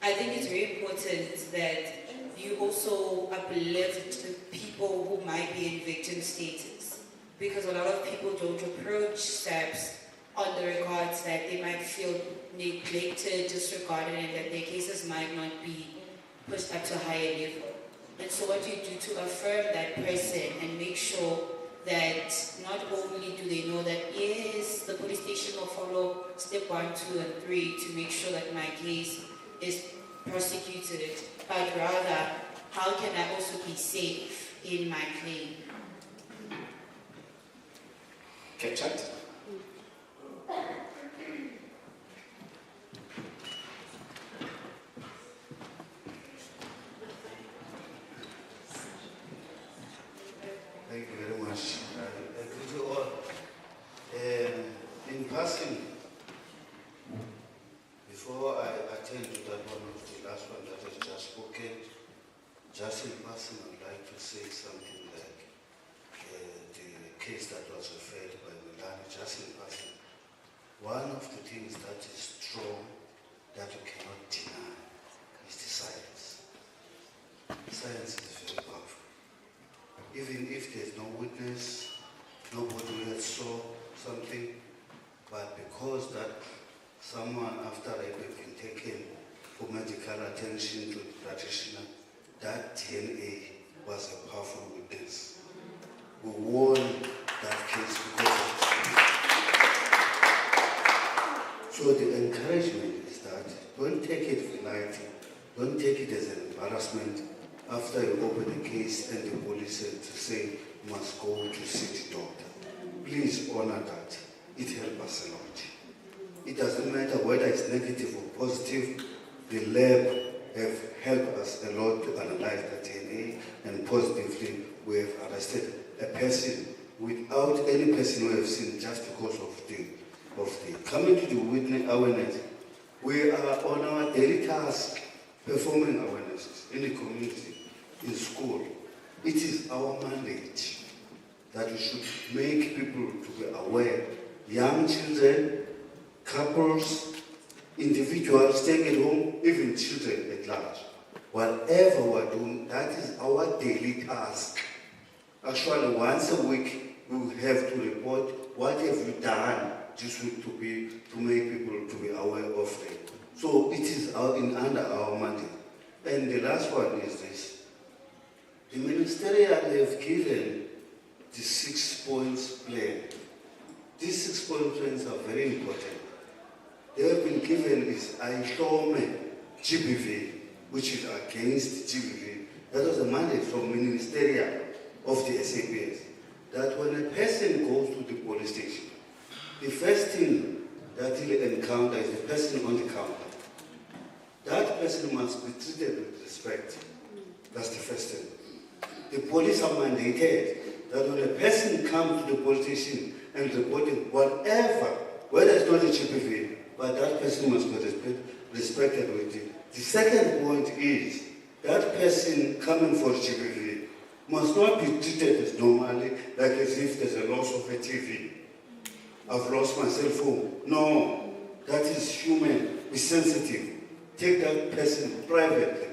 Speaker 9: I think it's very important that you also uplift people who might be in victim status. Because a lot of people don't approach SAPS on the regards that they might feel neglected, disregarded, and that their cases might not be pushed up to a higher level. And so what do you do to affirm that person and make sure that not only do they know that, yes, the police station will follow step 1, 2, and 3 to make sure that my case is prosecuted, but rather, how can I also be safe in my claim?
Speaker 4: Captured?
Speaker 13: Thank you very much. I greet you all. In passing, before I attend to that one of the last one that has just spoken, just in passing, I'd like to say something like the case that was referred by Melanie, just in passing. One of the things that is strong that you cannot deny is the science. Science is very powerful. Even if there's no witness, nobody else saw something, but because that someone after rape has been taken for medical attention to the practitioner, that DNA was a powerful witness. We won that case because of that. So the encouragement is that don't take it lightly, don't take it as an embarrassment after you open the case and the police said to say you must go to see the doctor. Please honor that. It helps us a lot. It doesn't matter whether it's negative or positive. The lab have helped us a lot to analyze the DNA, and positively we have arrested a person without any person we have seen just because of the coming to the witness awareness. We are on our daily task performing awarenesses in the community, in school. It is our mandate that we should make people to be aware. Young children, couples, individuals staying at home, even children at large. Whatever we're doing, that is our daily task. Actually, once a week, we have to report what have you done this week to make people to be aware of it. So it is under our mandate. And the last one is this. The ministerial have given the 6 points plan. These 6 point plans are very important. They have been given is Aishome GBV, which is against GBV. That was a mandate from ministerial of the SAPS. That when a person goes to the police station, the first thing that he'll encounter is the person on the counter. That person must be treated with respect. That's the first thing. The police are mandated that when a person comes to the police station and reporting whatever, whether it's not a GBV, but that person must be respected with it. The second point is that person coming for GBV must not be treated as normally, like as if there's a loss of a TV. I've lost my cell phone. No, that is human. Be sensitive. Take that person privately.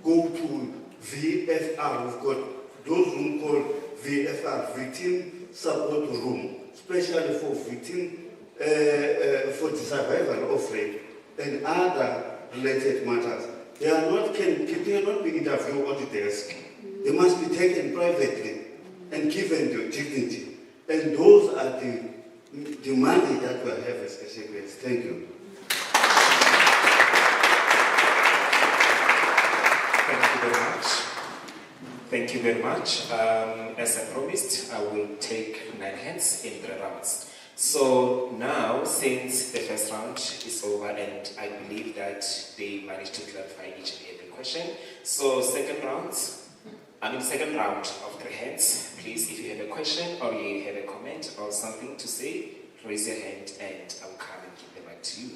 Speaker 13: Go to VFR. We've got those rooms called VFR, Victim Support Room, especially for victim, for the survival of rape and other related matters. They are not cannot be interviewed on the desk. They must be taken privately and given their dignity. And those are the money that we have as SAPS. Thank you.
Speaker 4: Thank you very much. Thank you very much. As I promised, I will take 9 hands in 3 rounds. So now, since the first round is over, and I believe that they managed to clarify each and every question, so second round of 3 hands. Please, if you have a question or you have a comment or something to say, raise your hand and I will come and give the mic to you.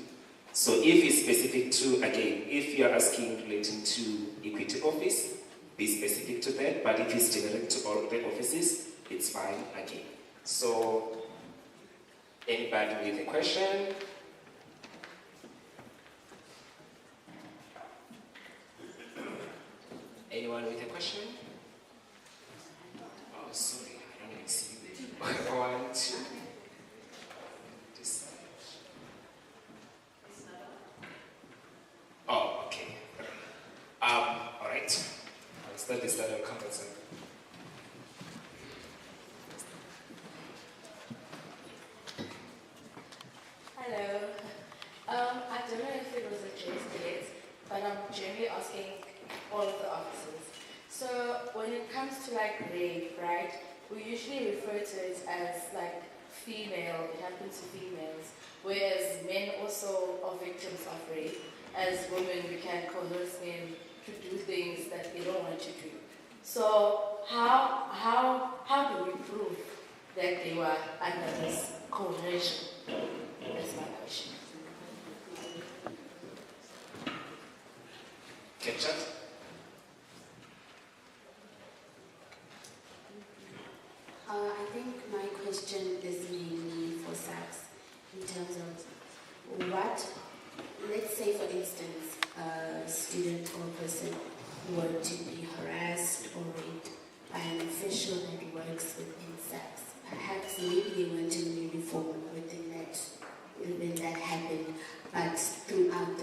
Speaker 4: So if it's specific to, again, if you're asking relating to equity office, be specific to that, but if it's generic to all the offices, it's fine again. So, anybody with a question? Anyone with a question? Oh, sorry, I don't even see you. 1, 2. This side. Oh, okay. All right. I'll start this side. I'll come outside.
Speaker 8: Hello. I don't know if it was addressed yet, but I'm generally asking all of the officers. So when it comes to like rape, right, we usually refer to it as like female, it happens to females, whereas men also are victims of rape. As women, we can coerce men to do things that they don't want to do. So how do we prove that they were under this coercion? That's my question.
Speaker 4: Captured?
Speaker 14: I think my question is mainly for SAPS in terms of what, let's say for instance, a student or a person were to be harassed or raped by an official that works within SAPS. Perhaps maybe they weren't in uniform when that happened, but throughout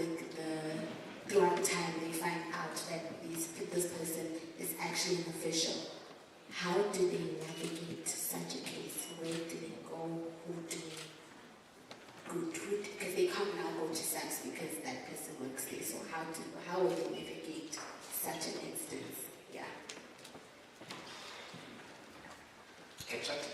Speaker 14: time they find out that this person is actually an official. How do they navigate such a case? Where do they go? Because they can't now go to SAPS because that person works there. So how will they navigate such an instance? Yeah.
Speaker 4: Captured?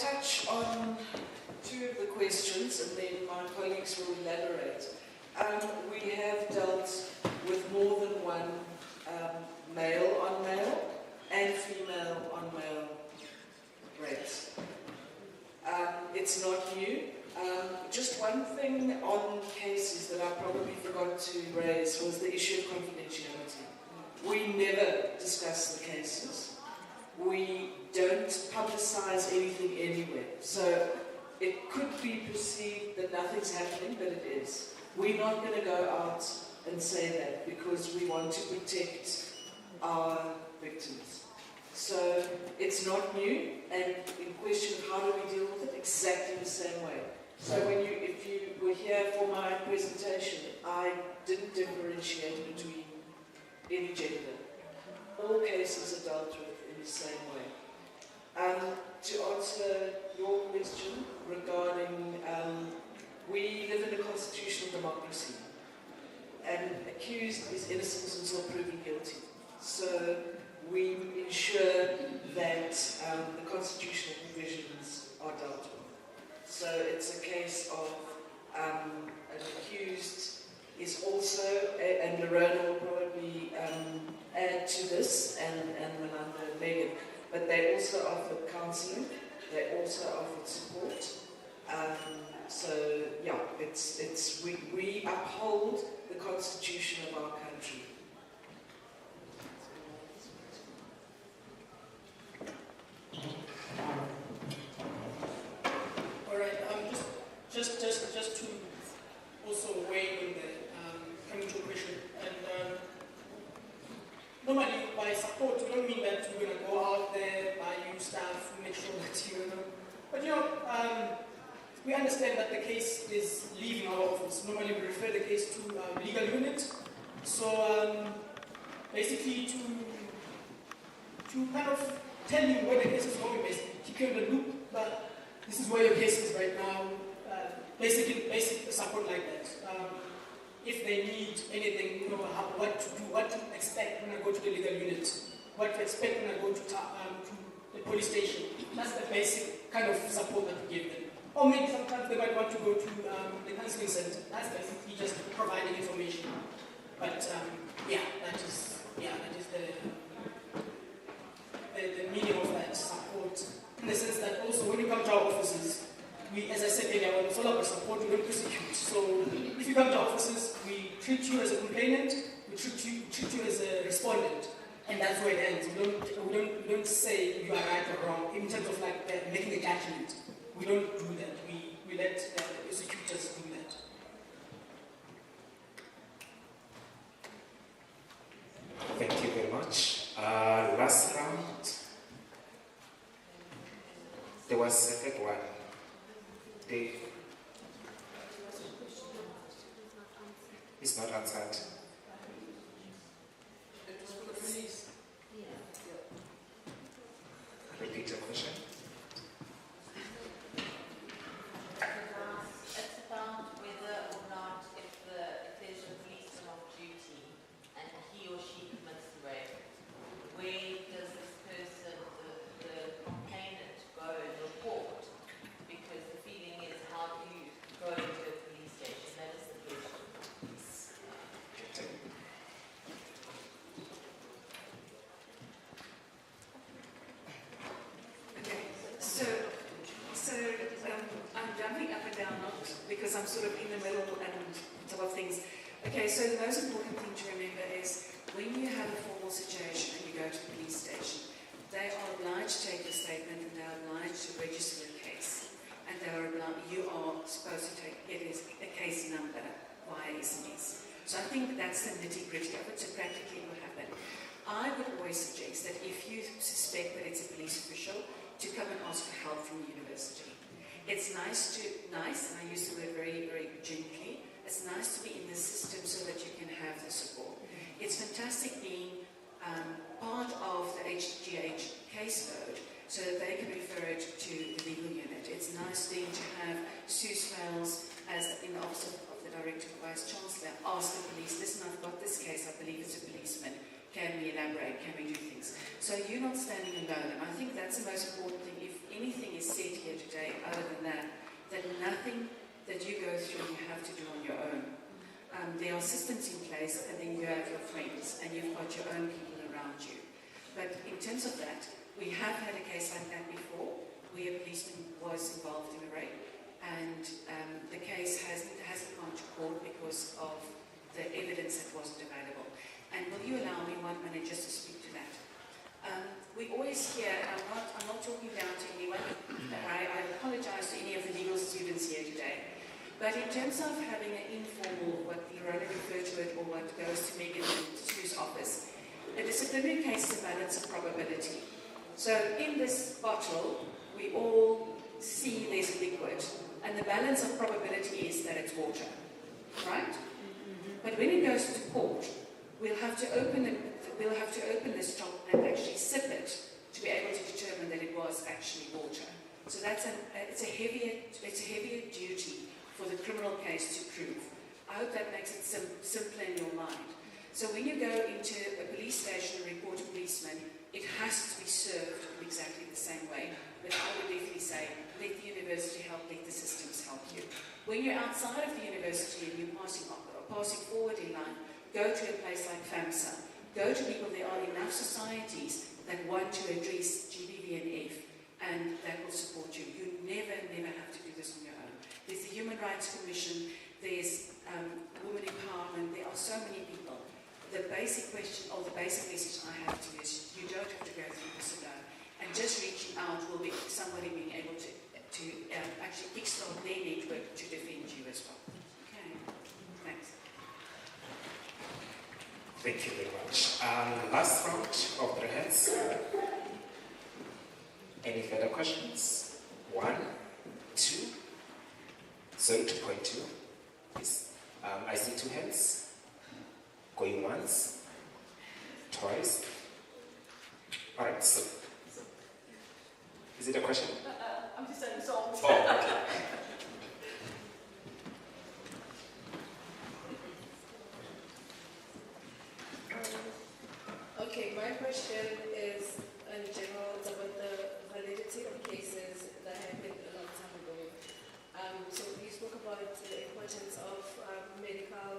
Speaker 5: touch on two of the questions and then my colleagues will elaborate. We have dealt with more than one male on male and female on male rapes. It's not new. Just one thing on cases that I probably forgot to raise was the issue of confidentiality. We never discuss the cases. We don't publicize anything anywhere. So it could be perceived that nothing's happening, but it is. We're not going to go out and say that because we want to protect our victims. So it's not new, and in question of how do we deal with it, exactly the same way. So if you were here for my presentation, I didn't differentiate between any gender. All cases are dealt with in the same way. To answer your question regarding, we live in a constitutional democracy, and accused is innocent until proven guilty. So we ensure that the constitutional provisions are dealt with. So it's a case of an accused is also, and Lorena will probably add to this, and Melinda and Megan, but they also offered counselling, they also offered support. So yeah, we uphold the constitution of our country.
Speaker 6: All right. Just to also weigh in the coming to a question. And normally, by support, we don't mean that we're going to go out there, buy you stuff, make sure that you know. But we understand that the case is leaving our office. Normally, we refer the case to legal unit. So basically, to kind of tell you where the case is going, basically keep you in the loop. But this is where your case is right now. Basic support like that. If they need anything, what to do, what to expect when I go to the legal unit, what to expect when I go to the police station. That's the basic kind of support that we give them. Or maybe sometimes they might want to go to the counseling center. That's basically just providing information. But that is the meaning of that support. In the sense that also when you come to our offices, we, as I said earlier, when we follow up support, we don't persecute. So if you come to our offices, we treat you as a complainant, we treat you as a respondent, and that's where it ends. We don't say you are right or wrong in terms of like making a judgment. We don't do that. We let the prosecutors do that.
Speaker 4: Thank you very much. Last round. There was a third one. Dave. It's not answered. Repeat your question.
Speaker 15: It's about whether or not if there's a policeman off duty and he or she commits rape, where does this person, the complainant, go and report? Because the feeling is, how do you go into a police station? That is the question.
Speaker 12: Okay, so I'm jumping up and down, not because I'm sort of in the middle and top of things. Okay, so the most important thing to remember is when you have a formal situation and you go to the police station, they are obliged to take a statement and they are obliged to register a case. And you are supposed to get a case number via SMS. So I think that's the nitty-gritty of it, so practically what happened. I would always suggest that if you suspect that it's a police official, to come and ask for help from the university. It's nice, and I use the word very, very gently, it's nice to be in the system so that you can have the support. It's fantastic being part of the HGH caseload so that they can refer it to the legal unit. It's nice then to have Sue Smells as in the office of the Director of Vice Chancellor ask the police, listen, I've got this case, I believe it's a policeman. Can we elaborate? Can we do things? So you're not standing alone, and I think that's the most important thing. If anything is said here today, other than that nothing that you go through you have to do on your own. There are systems in place, and then you have your friends, and you've got your own people around you. But in terms of that, we have had a case like that before, where a policeman was involved in a rape, and the case hasn't gone to court because of the evidence that wasn't available. And will you allow me 1 minute just to speak to that? We always hear, I'm not talking down to anyone, I apologize to any of the legal students here today, but in terms of having an informal, what Lorena referred to it, or what goes to Megan Stu's office, a disciplinary case is a balance of probability. So in this bottle, we all see there's a liquid, and the balance of probability is that it's water, right? But when it goes to court, we'll have to open this top and actually sip it to be able to determine that it was actually water. So it's a heavier duty for the criminal case to prove. I hope that makes it simpler in your mind. So when you go into a police station and report a policeman, it has to be served in exactly the same way. But I would definitely say, let the university help, let the systems help you. When you're outside of the university and you're passing forward in life, go to a place like FAMSA. Go to people. There are enough societies that want to address GBV and F, and that will support you. You never have to do this on your own. There's the Human Rights Commission, there's women empowerment, there are so many people. The basic question, or the basic message I have to you is, you don't have to go through this alone. And just reaching out will be somebody being able to actually kickstart their network to defend you as well. Okay, thanks.
Speaker 4: Thank you very much. Last round of the hands. Any further questions? 1, 2, 2.2. Yes. I see 2 hands. Going once, twice. All right. So, is it a question?
Speaker 11: I'm just saying songs.
Speaker 4: Oh, okay.
Speaker 16: Okay, my question is in general, it's about the validity of cases that happened a long time ago. So you spoke about the importance of medical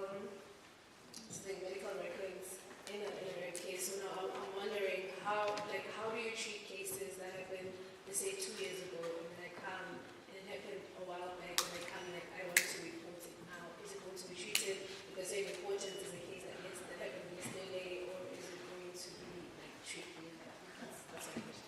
Speaker 16: records in a rape case. So now I'm wondering how do you treat cases that happened, let's say 2 years ago, and they come, and it happened a while back, and they come and I want to report it now. Is it going to be treated the same importance as the case that happened yesterday, or is it going to be treated? That's my question.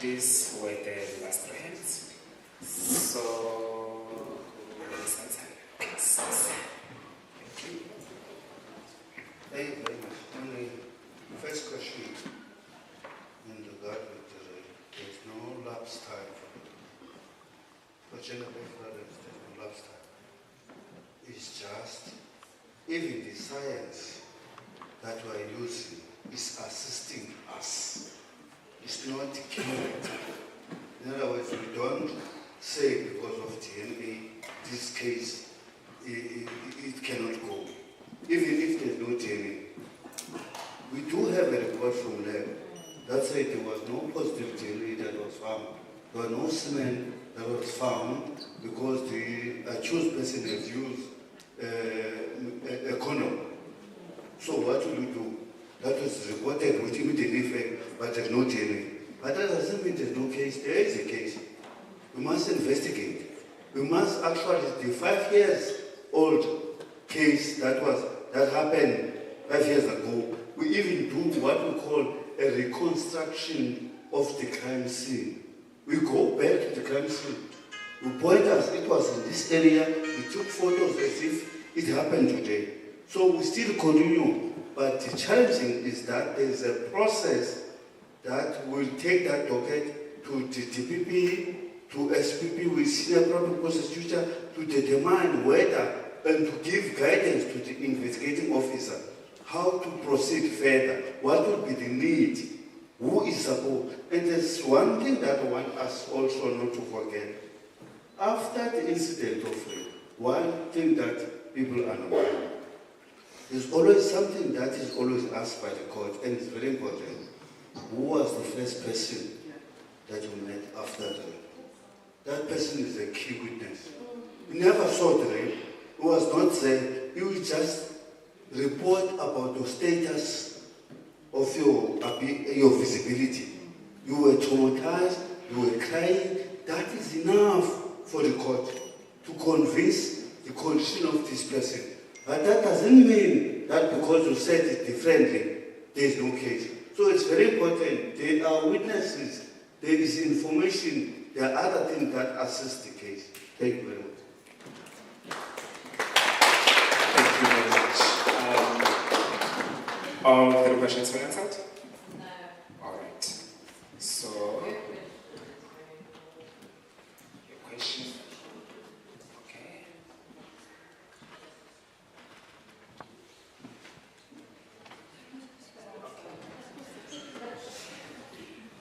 Speaker 4: these were the last three hands. So, thanks. Thank you.
Speaker 13: Thank you very much. Only first question in regard with there's no lapse time for gender preference, there's no lapse time. It's just, even the science that we're using is assisting us. It's not killing. In other words, we don't say because of DNA, this case, it cannot go. Even if there's no DNA. We do have a report from lab that said there was no positive DNA that was found. There was no semen that was found because the accused person has used a condom. So what will you do? That was reported with immediate effect, but there's no DNA. But that doesn't mean there's no case. There is a case. We must investigate. We must actually, the 5 years old case that happened 5 years ago, we even do what we call a reconstruction of the crime scene. We go back to the crime scene. We point out it was in this area, we took photos as if it happened today. So we still continue, but the challenging is that there is a process that will take that docket to the DPP, to SPP with senior public prosecutor to determine whether and to give guidance to the investigating officer how to proceed further, what will be the need, who is supposed. And there's one thing that I want us also not to forget. After the incident of rape, one thing that people are not aware, there's always something that is always asked by the court, and it's very important. Who was the first person that you met after the rape? That person is a key witness. You never saw the rape. It was not there. You will just report about the status of your visibility. You were traumatized, you were crying. That is enough for the court to convince the condition of this person. But that doesn't mean that because you said it differently, there is no case. So it's very important. There are witnesses, there is information, there are other things that assist the case. Thank you very much.
Speaker 4: Thank you very much. All the questions were answered?
Speaker 15: No.
Speaker 4: All right. So, your question? Okay.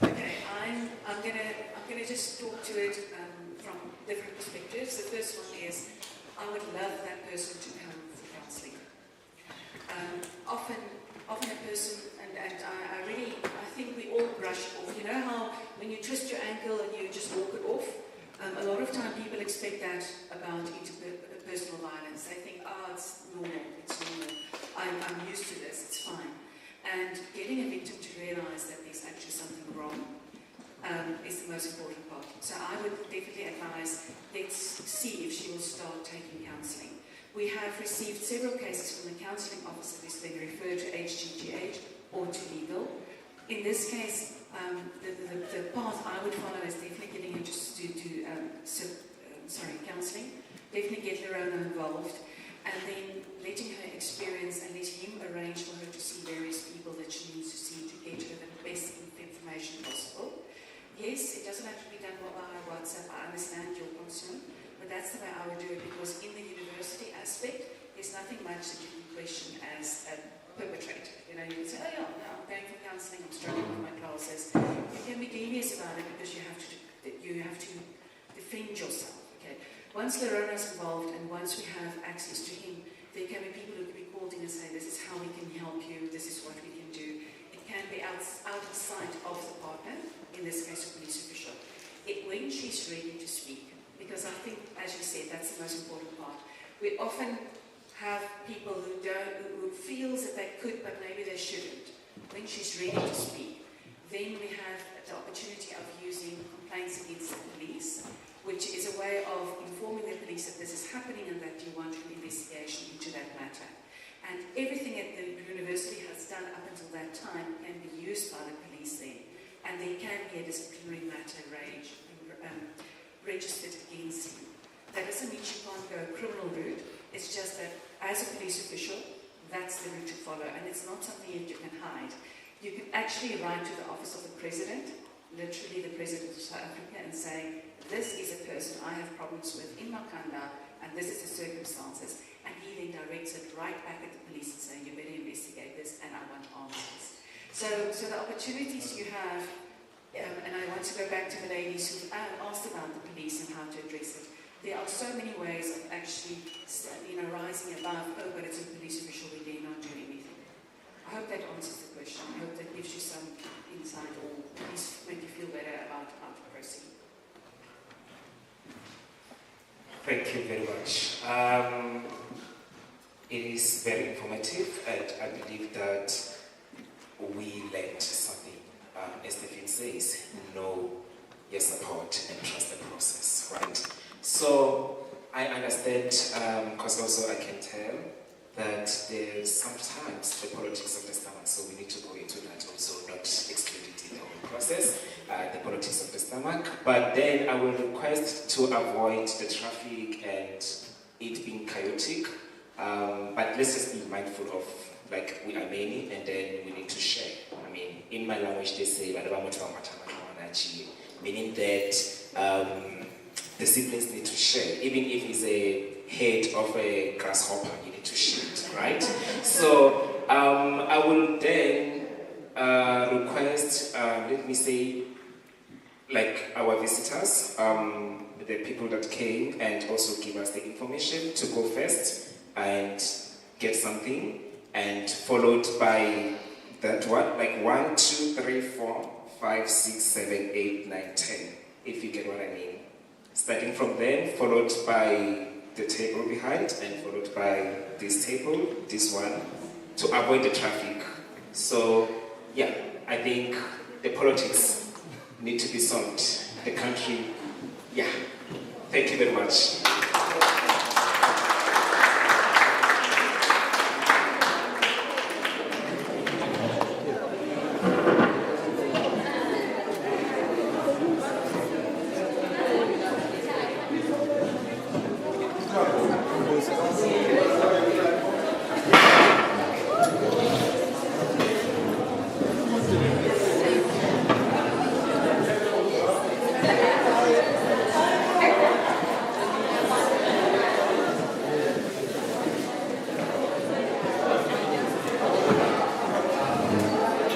Speaker 12: Okay, I'm gonna just talk to it from different perspectives. The first one is, I would love that person to come for counselling. Often a person, and I think we all brush it off. You know how when you twist your ankle and you just walk it off? A lot of time people expect that about interpersonal violence. They think, it's normal, I'm used to this, it's fine. And getting a victim to realise that there's actually something wrong is the most important part. So I would definitely advise, let's see if she will start taking counselling. We have received several cases from the counselling officer who's been referred to HGGH or to legal. In this case, the path I would follow is definitely getting her to counselling, definitely get Lorona involved, and then letting her experience and let him arrange for her to see various people that she needs to see to get her the best information possible. Yes, it doesn't have to be done via WhatsApp. I understand your concern, but that's the way I would do it, because in the university aspect, there's nothing much that you can question as a perpetrator. You know, you can say, I'm going for counselling, I'm struggling with my classes. You can be devious about it because you have to defend yourself. Okay. Once Lorona's involved and once we have access to him, there can be people who can be called in and say, this is how we can help you, this is what we can do. It can be out of sight of the partner, in this case a police official. When she's ready to speak, because I think, as you said, that's the most important part. We often have people who feels that they could, but maybe they shouldn't. When she's ready to speak, then we have the opportunity of using complaints against the police, which is a way of informing the police that this is happening and that you want an investigation into that matter. And everything that the university has done up until that time can be used by the police then. And there can be a disciplinary matter registered against you. That doesn't mean you can't go a criminal route. It's just that as a police official, that's the route to follow, and it's not something that you can hide. You can actually write to the office of the president, literally the president of South Africa, and say, this is a person I have problems with in Makanda, and this is the circumstances. And he then directs it right back at the police and saying, you better investigate this, and I want answers. So the opportunities you have, and I want to go back to the ladies who asked about the police and how to address it. There are so many ways of actually, rising above, oh, but it's a police official, we dare not do anything. I hope that answers the question. I hope that gives you some insight or at least make you feel better about how to proceed.
Speaker 4: Thank you very much. It is very informative, and I believe that we learned something. As Stephen says, know your support and trust the process, right? So I understand, because also I can tell that there's sometimes the politics of the stomach, so we need to go into that also, not exclude it in the whole process, the politics of the stomach. But then I will request to avoid the traffic and it being chaotic. But let's just be mindful of, like, we are many and then we need to share. I mean, in my language they say, meaning that the siblings need to share. Even if it's a head of a grasshopper, you need to share it, right? So I will then request, let me say, like our visitors, the people that came and also give us the information to go first and get something, and followed by that one, like 1, 2, 3, 4, 5, 6, 7, 8, 9, 10, if you get what I mean. Starting from then, followed by the table behind, and followed by this table, this one, to avoid the traffic. So, yeah, I think the politics need to be solved. The country, yeah. Thank you very much.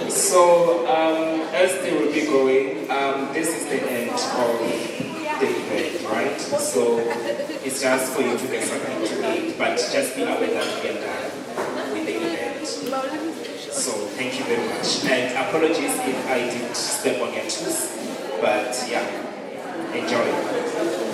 Speaker 4: So, as they will be going, this is the end of the event, right? So, it's just for you to get something to eat, but just be aware that we are done with the event. So, thank you very much. And apologies if I did step on your toes, but yeah, enjoy.